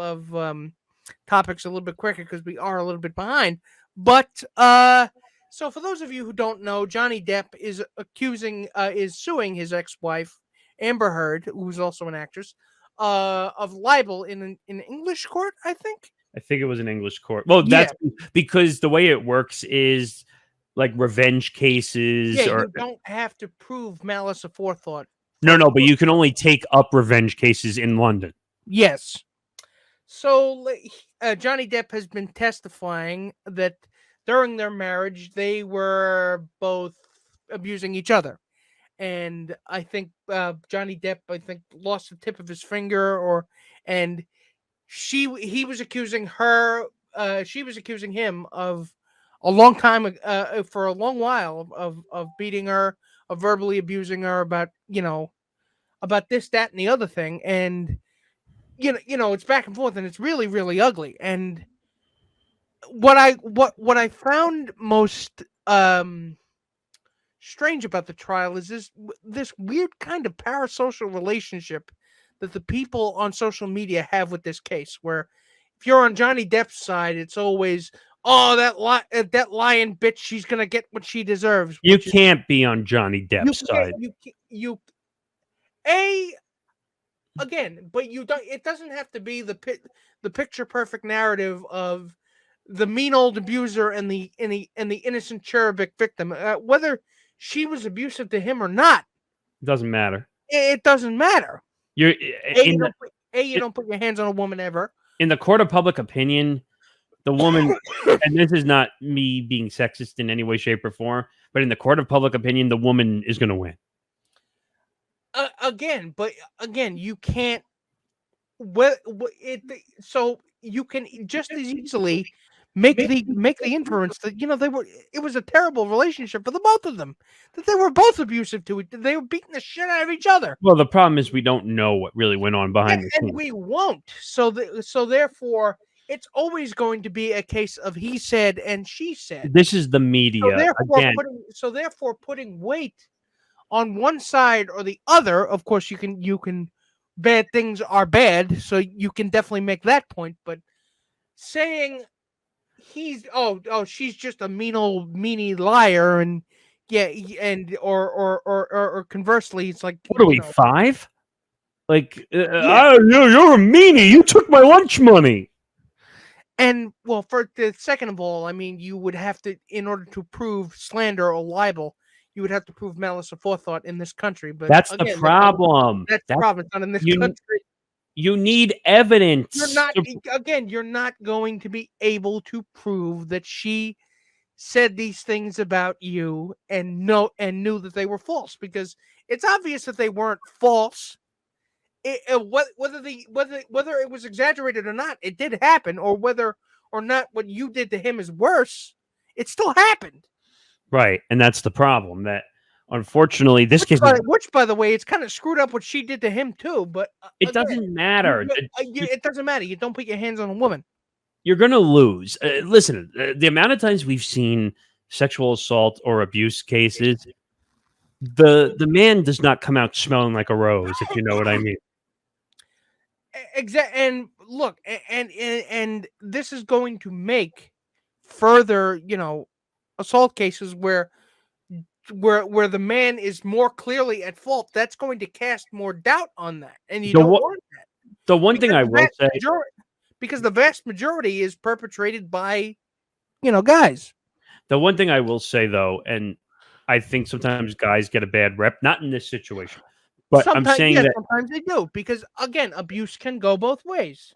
topics a little bit quicker because we are a little bit behind. But so for those of you who don't know, Johnny Depp is suing his ex-wife Amber Heard, who's also an actress, of libel in an English court, I think. I think it was an English court. Well, that's because the way it works is like revenge cases. Yeah, or you don't have to prove malice aforethought. No, but you can only take up revenge cases in London. Yes. So Johnny Depp has been testifying that during their marriage, they were both abusing each other. And I think Johnny Depp, lost the tip of his finger, and he was accusing her, she was accusing him of a long time, for a long while of beating her, of verbally abusing her about this, that, and the other thing, and it's back and forth, and it's really, really ugly. And what I found most strange about the trial is this weird kind of parasocial relationship that the people on social media have with this case, where if you're on Johnny Depp's side, it's always, oh, that lying bitch, she's gonna get what she deserves. You can't be on Johnny Depp's side. Again, but you don't. It doesn't have to be the picture perfect narrative of the mean old abuser and the innocent cherubic victim. Whether she was abusive to him or not, it doesn't matter. It doesn't matter. You don't put your hands on a woman ever. In the court of public opinion, the woman, and this is not me being sexist in any way, shape, or form, but in the court of public opinion, the woman is going to win. Again, you can't. So you can just as easily make the inference that it was a terrible relationship for the both of them, that they were both abusive to each other. They were beating the shit out of each other. Well, the problem is we don't know what really went on behind the scenes, and we won't. So therefore, it's always going to be a case of he said and she said. This is the media again. Therefore, putting weight on one side or the other, of course, you can. Bad things are bad, so you can definitely make that point. But saying she's just a mean old meanie liar, and or conversely, it's like, what are we, 5? Like, you're a meanie. You took my lunch money. And well, for the second of all, I mean, you would have to, in order to prove slander or libel, you would have to prove malice aforethought in this country. But that's the problem. That's the problem. It's not in this country. You need evidence. You're not going to be able to prove that she said these things about you and knew that they were false, because it's obvious that they weren't false. Whether it was exaggerated or not, it did happen, or whether or not what you did to him is worse, it still happened. Right, and that's the problem. That unfortunately, this case, which by the way, it's kind of screwed up what she did to him too. But it doesn't matter. It doesn't matter. You don't put your hands on a woman. You're gonna lose. Listen, the amount of times we've seen sexual assault or abuse cases, the man does not come out smelling like a rose, if you know what I mean. Exactly. And look, and this is going to make further, assault cases where where the man is more clearly at fault, that's going to cast more doubt on that, and you The don't one want that. the one thing I will say, Because the vast majority is perpetrated by, guys. the one thing I will say though, and I think sometimes guys get a bad rep, not in this situation, but I'm saying that, Sometimes they do, because again, abuse can go both ways.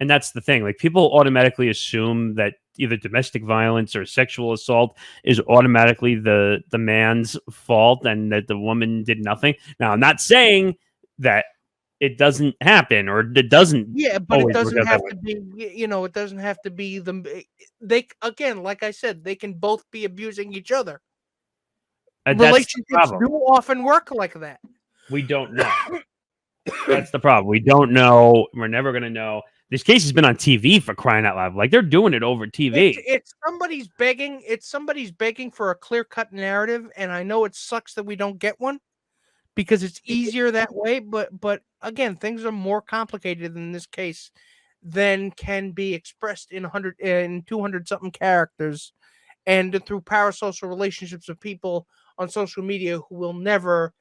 and that's the thing. Like, people automatically assume that either domestic violence or sexual assault is automatically the man's fault and that the woman did nothing. Now, I'm not saying that it doesn't happen or it doesn't. Yeah, but it always work doesn't out that have way. to be. It doesn't have to be the. They again, like I said, they can both be abusing each other. And that's the Relationships problem. do often work like that. We don't know. That's the problem. We don't know. We're never going to know. This case has been on TV, for crying out loud. Like, they're doing it over TV. It's somebody's begging. It's somebody's begging for a clear-cut narrative, and I know it sucks that we don't get one because it's easier that way. But again, things are more complicated in this case than can be expressed in 200 something characters, and through parasocial relationships of people on social media who will never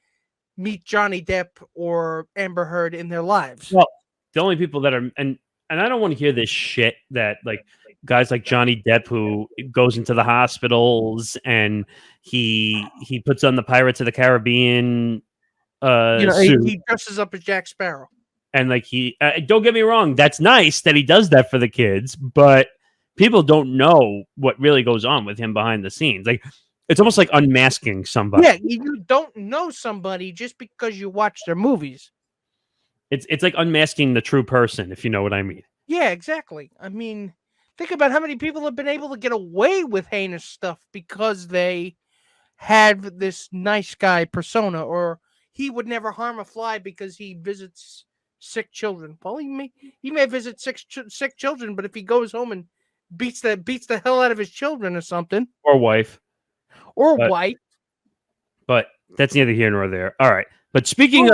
meet Johnny Depp or Amber Heard in their lives. Well, the only people that are, and I don't want to hear this shit that, like, guys like Johnny Depp, who goes into the hospitals and he puts on the Pirates of the Caribbean suit, he dresses up as Jack Sparrow. and like, he don't get me wrong, that's nice that he does that for the kids, but people don't know what really goes on with him behind the scenes. Like, it's almost like unmasking somebody. Yeah, you don't know somebody just because you watch their movies. It's like unmasking the true person, if you know what I mean. Yeah, exactly. I mean, think about how many people have been able to get away with heinous stuff because they had this nice guy persona, or he would never harm a fly because he visits sick children. Well, he may visit sick children, but if he goes home and beats the hell out of his children or something, Or wife. or wife. But that's neither here nor there. All right. But speaking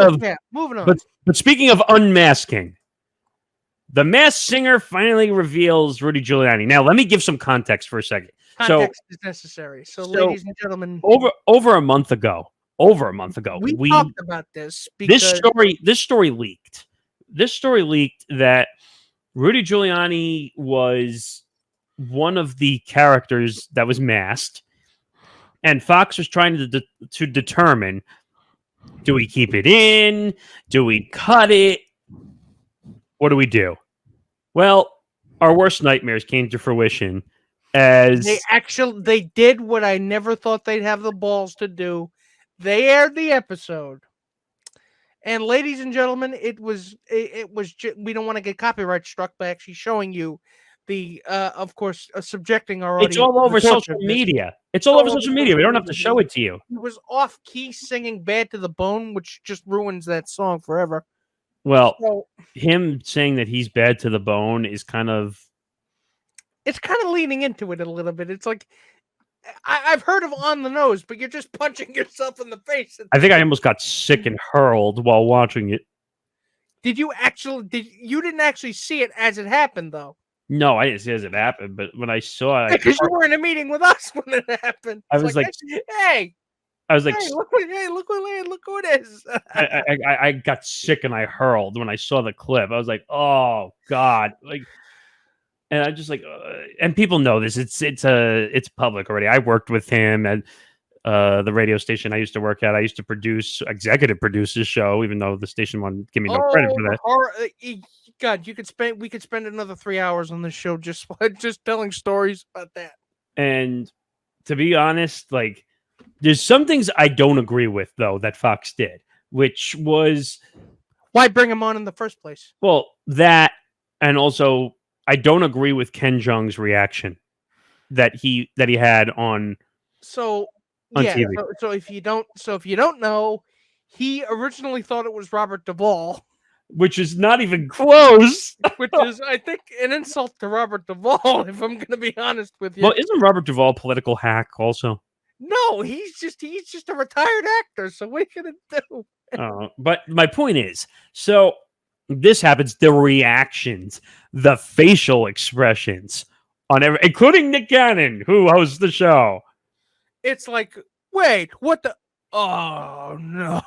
moving on. But speaking of unmasking, the Masked Singer finally reveals Rudy Giuliani. Now, let me give some context for a second. Context is necessary. So, ladies and gentlemen, over a month ago, we talked about this because this story leaked. This story leaked that Rudy Giuliani was one of the characters that was masked, and Fox was trying to determine, do we keep it in? Do we cut it? What do we do? Well, our worst nightmares came to fruition as they did what I never thought they'd have the balls to do. They aired the episode. And ladies and gentlemen, it was we don't want to get copyright struck by actually showing you the of course subjecting our audience. It's all over social media. It's all over social media. We don't have to show it to you. He was off key singing "Bad to the Bone," which just ruins that song forever. Well, him saying that he's bad to the bone is it's kind of leaning into it a little bit. It's like I've heard of on the nose, but you're just punching yourself in the face. I think I almost got sick and hurled while watching it. You didn't actually see it as it happened, though? No, I didn't see it as it happened, but when I saw it, because you were in a meeting with us when it happened. I was like, hey, look who it is. I got sick and I hurled when I saw the clip. I was like, oh God, like. And I just like, and people know this. It's public already. I worked with him at the radio station I used to work at. I used to executive produce his show, even though the station wouldn't give me no credit for that. God, we could spend another 3 hours on this show just telling stories about that. And to be honest, like, there's some things I don't agree with though that Fox did, which was why bring him on in the first place. Well, that, and also, I don't agree with Ken Jeong's reaction that he had on TV. So if you don't know, he originally thought it was Robert Duvall, which is not even close. Which is, I think, an insult to Robert Duvall, if I'm going to be honest with you. Well, isn't Robert Duvall a political hack also? No, he's just a retired actor. So what are you going to do? But my point is, so. This happens, the reactions, the facial expressions on including Nick Cannon, who hosts the show. It's like, Wait, what the? Oh no!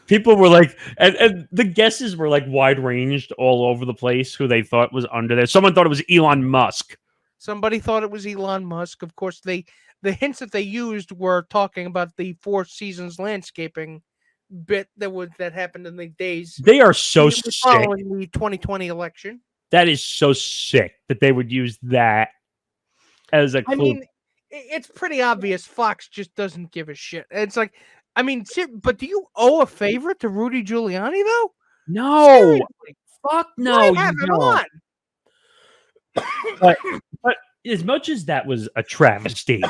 People were like, and the guesses were like wide ranged all over the place. Who they thought was under there? Someone thought it was Elon Musk. Somebody thought it was Elon Musk. Of course, the hints that they used were talking about the Four Seasons landscaping bit that happened in the days They are so sick. following the 2020 election. That is so sick that they would use that as a clue. I mean, it's pretty obvious Fox just doesn't give a shit. It's like, I mean, but do you owe a favor to Rudy Giuliani though? No, Seriously, fuck no, why have you him don't. on? But as much as that was a travesty,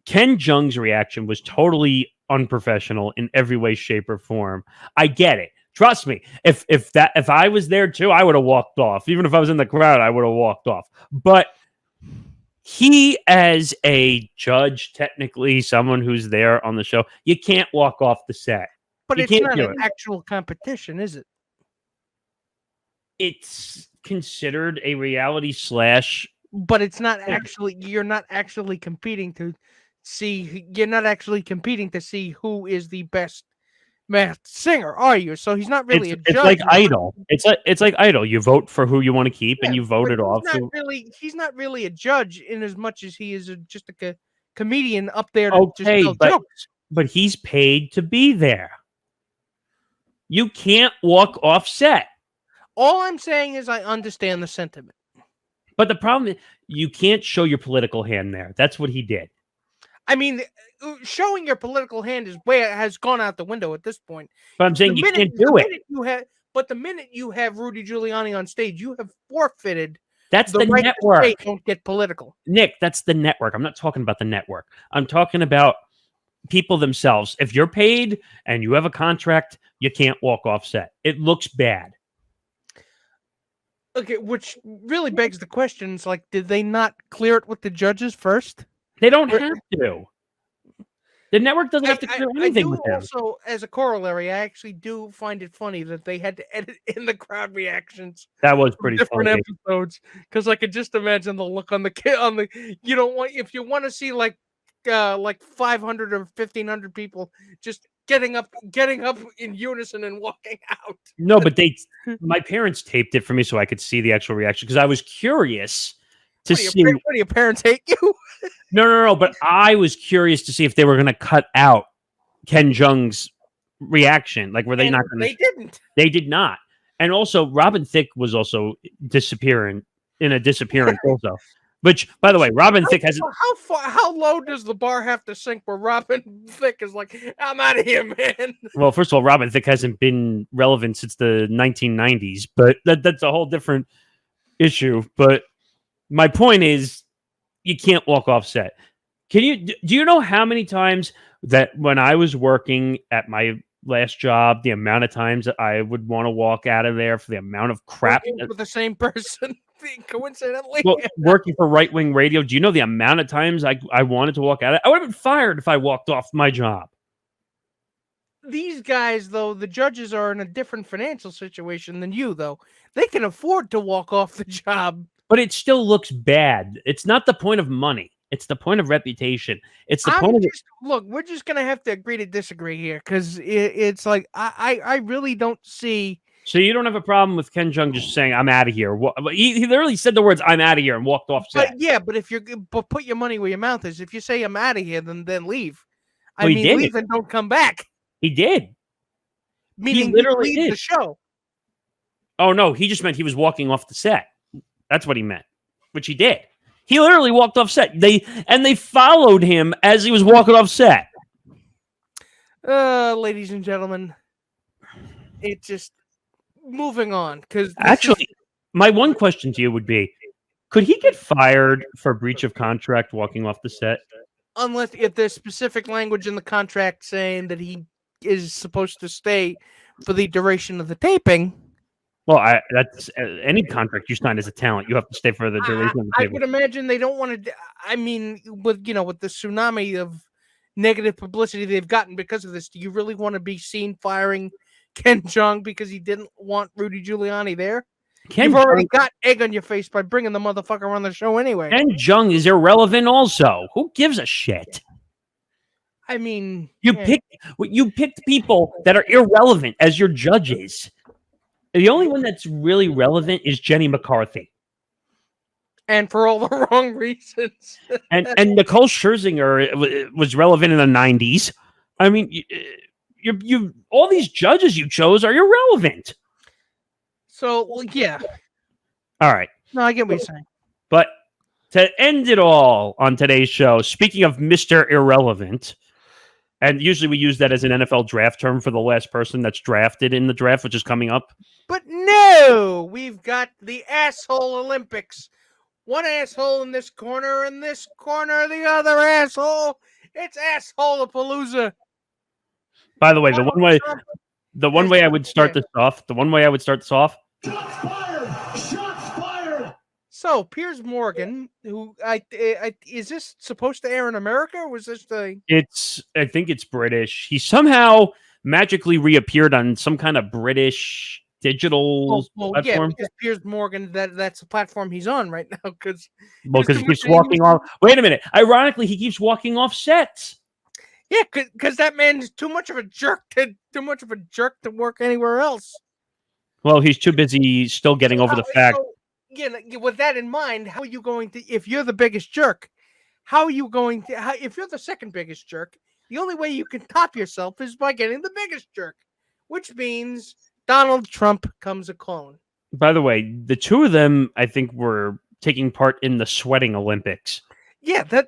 Ken Jeong's reaction was totally unprofessional in every way, shape, or form. I get it. Trust me. If I was there too, I would have walked off. Even if I was in the crowd, I would have walked off. But he, as a judge, technically someone who's there on the show, you can't walk off the set. But You it's can't not do an it. actual competition, is it? It's considered a reality slash. But it's not actually. You're not actually competing to see. You're not actually competing to see who is the best masked singer, are you? So he's not really a judge. It's like Idol. It's like Idol. You vote for who you want to keep, and you vote it off. He's not really a judge in as much as he is just a comedian up there to just Okay, tell jokes. but he's paid to be there. You can't walk off set. All I'm saying is I understand the sentiment. But the problem is you can't show your political hand there. That's what he did. I mean, showing your political hand has gone out the window at this point. But I'm saying you can't do it. But the minute you have Rudy Giuliani on stage, you have forfeited. That's the right network. To say, don't get political, Nick. That's the network. I'm not talking about the network. I'm talking about people themselves. If you're paid and you have a contract, you can't walk off set. It looks bad. Okay, which really begs the questions: like, did they not clear it with the judges first? They don't have to. The network doesn't have to clear anything with them. Also, as a corollary, I actually do find it funny that they had to edit in the crowd reactions. That was pretty different funny. episodes, because I could just imagine the look on the kid on the. You don't want if you want to see like 500 or 1,500 people just getting up in unison and walking out. No, but my parents taped it for me so I could see the actual reaction because I was curious to see. What do your parents hate you? No. But I was curious to see if they were going to cut out Ken Jeong's reaction. Like, were they not going to? They didn't. They did not. And also, Robin Thicke was also disappearance also. Which, by the way, Robin Thicke hasn't. How low does the bar have to sink where Robin Thicke is like, I'm out of here, man? Well, first of all, Robin Thicke hasn't been relevant since the 1990s, but that's a whole different issue. But my point is, you can't walk off set. Do you know how many times that when I was working at my last job, the amount of times that I would want to walk out of there for the amount of crap with the same person? Coincidentally, well, working for Right Wing Radio, do you know the amount of times I wanted to walk out? I would have been fired if I walked off my job. These guys, though, the judges are in a different financial situation than you, though. They can afford to walk off the job. But it still looks bad. It's not the point of money. It's the point of reputation. It's the point of look. We're just gonna have to agree to disagree here because it's like I really don't see. So you don't have a problem with Ken Jeong just saying I'm out of here? He literally said the words "I'm out of here" and walked off set. But if put your money where your mouth is. If you say I'm out of here, then leave. Well, leave and don't come back. He did. Meaning he literally leave the show. Oh no, he just meant he was walking off the set. That's what he meant, which he did. He literally walked off set. They followed him as he was walking off set. Ladies and gentlemen, it just moving on because actually, my one question to you would be: could he get fired for breach of contract walking off the set? Unless if there's specific language in the contract saying that he is supposed to stay for the duration of the taping. Well, that's any contract you sign as a talent, you have to stay for the duration of the taping. I would imagine they don't want to. I mean, with the tsunami of negative publicity they've gotten because of this, do you really want to be seen firing Ken Jeong because he didn't want Rudy Giuliani there? You've already got egg on your face by bringing the motherfucker on the show anyway. Ken Jeong is irrelevant also. Who gives a shit? I mean, You picked people that are irrelevant as your judges. The only one that's really relevant is Jenny McCarthy. and for all the wrong reasons. And Nicole Scherzinger was relevant in the 90s. I mean, you all these judges you chose are irrelevant. So, well, yeah. All right. No, I get what you're saying. But to end it all on today's show, speaking of Mr. Irrelevant, and usually we use that as an NFL draft term for the last person that's drafted in the draft, which is coming up. But no, we've got the asshole Olympics. One asshole in this corner, and this corner, the other asshole. It's asshole-a-palooza. By the way, the one way I would start this off. Shots fired! Shots fired! So Piers Morgan, who is this supposed to air in America, or was this the? I think it's British. He somehow magically reappeared on some kind of British digital platform. Yeah, because Piers Morgan, that's the platform he's on right now. Because he keeps walking off. Wait a minute. Ironically, he keeps walking off sets. Yeah, because that man's too much of a jerk to work anywhere else. Well, he's too busy still getting over the fact. So, with that in mind, how are you going to? If you're the biggest jerk, how are you going to? If you're the second biggest jerk, the only way you can top yourself is by getting the biggest jerk, which means Donald Trump comes a clone. By the way, the two of them, I think, were taking part in the sweating Olympics. Yeah, they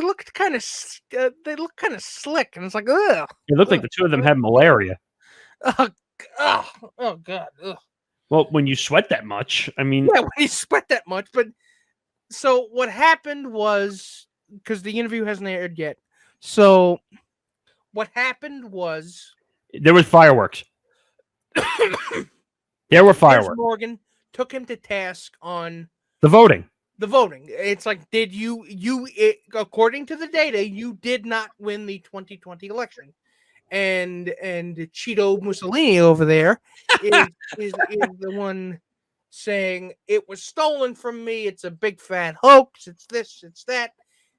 look kind of slick, and it's like, ugh. It looked like the two of them had malaria. Oh God. Ugh. Well, when you sweat that much, I mean, yeah, when you sweat that much. But so what happened was, because the interview hasn't aired yet. So what happened was there was fireworks. There were fireworks. Piers Morgan took him to task on the voting. It's like, did you according to the data, you did not win the 2020 election. And Cheeto Mussolini over there is the one saying it was stolen from me. It's a big fat hoax. It's this, it's that.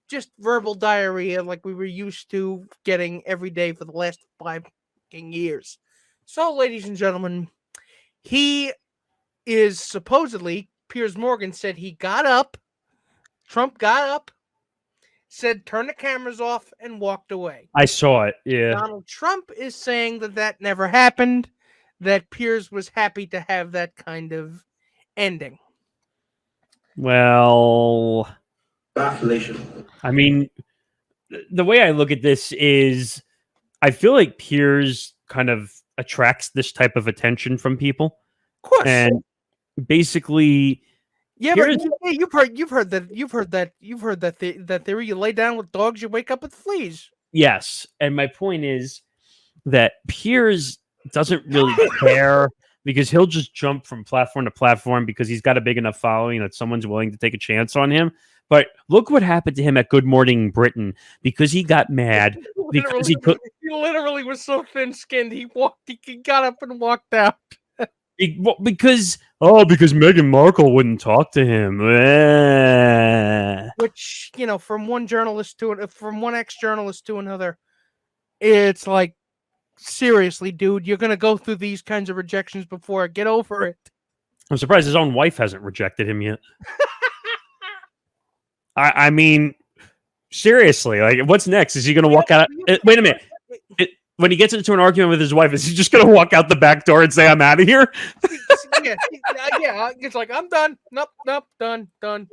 Just verbal diarrhea like we were used to getting every day for the last 5 years. So, ladies and gentlemen, he is supposedly, Piers Morgan said he got up, Trump got up, said turn the cameras off, and walked away. I saw it, yeah. Donald Trump is saying that never happened, that Piers was happy to have that kind of ending. Well, Vacillation. I mean, the way I look at this is I feel like Piers kind of attracts this type of attention from people. Of course. And basically, yeah, but you've heard that theory. You lay down with dogs, you wake up with fleas. Yes, and my point is that Piers doesn't really care because he'll just jump from platform to platform because he's got a big enough following that someone's willing to take a chance on him. But look what happened to him at Good Morning Britain because he got mad because he literally was so thin-skinned. He got up and walked out. Because Meghan Markle wouldn't talk to him. Which, from one ex-journalist to another, it's like, seriously, dude, you're going to go through these kinds of rejections before. Get over it. I'm surprised his own wife hasn't rejected him yet. I mean, seriously, like, what's next? Is he going to walk out? Wait a minute. When he gets into an argument with his wife, is he just going to walk out the back door and say, I'm out of here? Yeah. It's like, I'm done. Nope, done.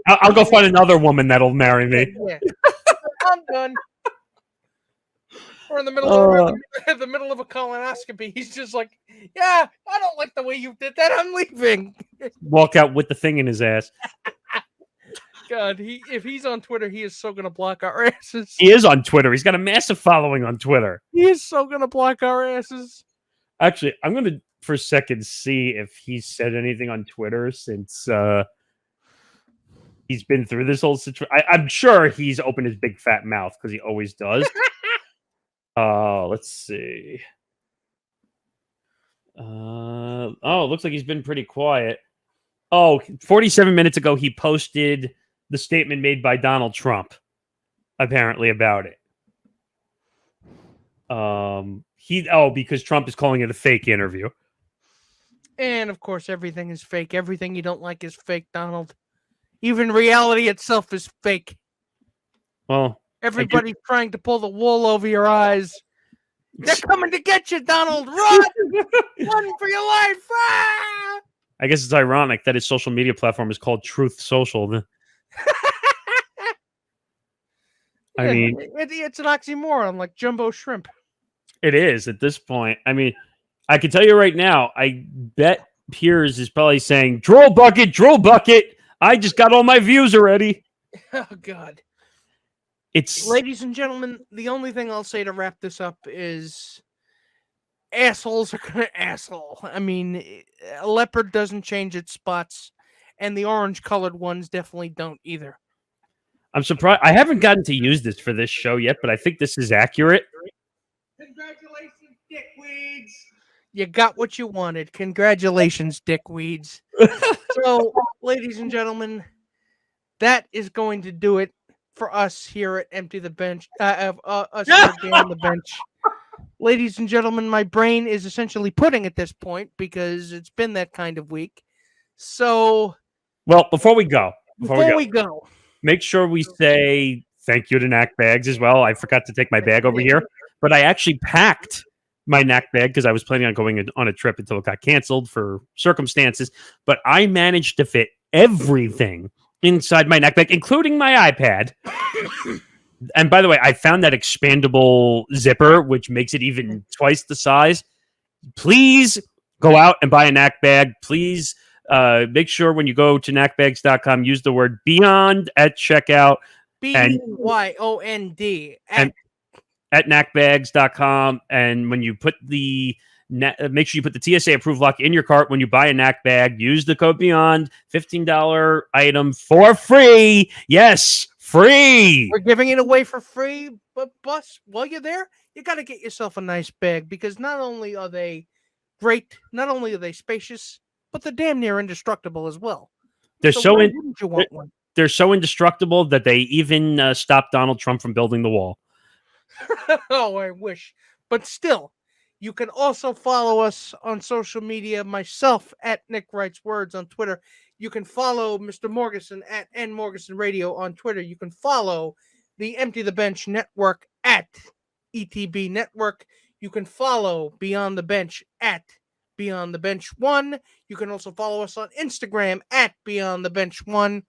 I'll go find another woman that'll marry me. Yeah. I'm done. Or in the middle of a colonoscopy, he's just like, yeah, I don't like the way you did that. I'm leaving. Walk out with the thing in his ass. God, if he's on Twitter, he is so going to block our asses. He is on Twitter. He's got a massive following on Twitter. He is so going to block our asses. Actually, I'm going to, for a second, see if he's said anything on Twitter since he's been through this whole situation. I'm sure he's opened his big fat mouth because he always does. Let's see. It looks like he's been pretty quiet. 47 minutes ago, he posted the statement made by Donald Trump, apparently, about it. Because Trump is calling it a fake interview. And of course, everything is fake. Everything you don't like is fake, Donald. Even reality itself is fake. Well, everybody's trying to pull the wool over your eyes. They're coming to get you, Donald. Run! Run for your life! Ah! I guess it's ironic that his social media platform is called Truth Social. I mean, it's an oxymoron, like jumbo shrimp. It is at this point. I mean, I can tell you right now, I bet Piers is probably saying, Droll bucket, Droll bucket. I just got all my views already. Oh, God. It's Ladies and gentlemen, the only thing I'll say to wrap this up is assholes are going to asshole. I mean, a leopard doesn't change its spots, and the orange-colored ones definitely don't either. I'm surprised. I haven't gotten to use this for this show yet, but I think this is accurate. Congratulations, dickweeds. You got what you wanted. Congratulations, dickweeds. So, ladies and gentlemen, that is going to do it for us here at Empty the Bench. Us here Beyond the Bench. Ladies and gentlemen, my brain is essentially pudding at this point because it's been that kind of week. So, well, before we go, make sure we say thank you to Knack Bags as well. I forgot to take my bag over here, but I actually packed my Knack bag because I was planning on going on a trip until it got canceled for circumstances. But I managed to fit everything inside my Knack bag, including my iPad. And by the way, I found that expandable zipper, which makes it even twice the size. Please go out and buy a Knack bag. Please make sure when you go to knackbags.com, use the word Beyond at checkout. BYOND at knackbags.com. And when you put make sure you put the TSA-approved lock in your cart when you buy a Knack bag. Use the code Beyond, $15 item for free. Yes, free. We're giving it away for free, but while you're there, you got to get yourself a nice bag because not only are they great, not only are they spacious, but they're damn near indestructible as well. They're They're so indestructible that they even stopped Donald Trump from building the wall. Oh, I wish. But still, you can also follow us on social media, myself at Nick Writes Words on Twitter. You can follow Mr. Morgasen at Morgasen Radio on Twitter. You can follow the Empty the Bench Network at ETB Network. You can follow Beyond the Bench at Beyond the Bench 1. You can also follow us on Instagram at Beyond the Bench 1.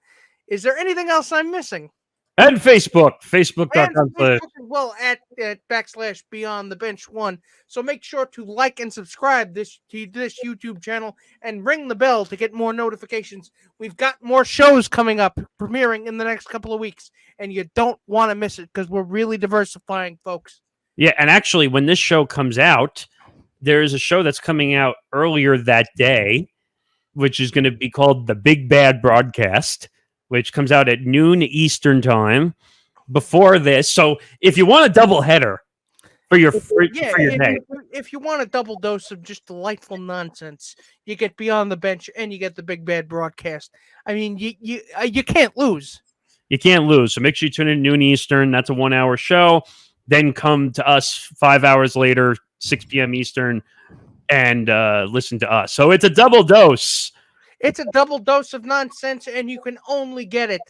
Is there anything else I'm missing? And Facebook, Facebook.com. Well, at / Beyond the Bench 1. So make sure to like and subscribe to this YouTube channel and ring the bell to get more notifications. We've got more shows coming up, premiering in the next couple of weeks, and you don't want to miss it because we're really diversifying, folks. Yeah, and actually, when this show comes out, there's a show that's coming out earlier that day, which is going to be called The Big Bad Broadcast, which comes out at noon Eastern time before this. So if you want a double header for your day, if you want a double dose of just delightful nonsense, you get Beyond the Bench and you get the Big Bad Broadcast. I mean, you can't lose. You can't lose. So make sure you tune in noon Eastern. That's a 1 hour show. Then come to us 5 hours later, 6 p.m. Eastern, and listen to us. So it's a double dose. It's a double dose of nonsense, and you can only get it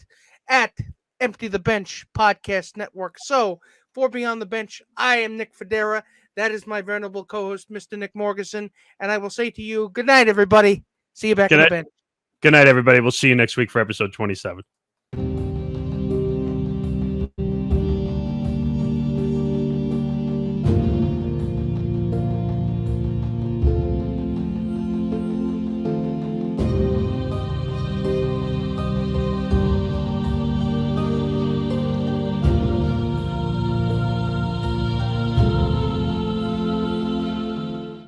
at Empty the Bench Podcast Network. So, for Beyond the Bench, I am Nick Fodera. That is my venerable co-host, Mr. Nick Morgasen. And I will say to you, good night, everybody. See you back on the bench. Good night, everybody. We'll see you next week for episode 27.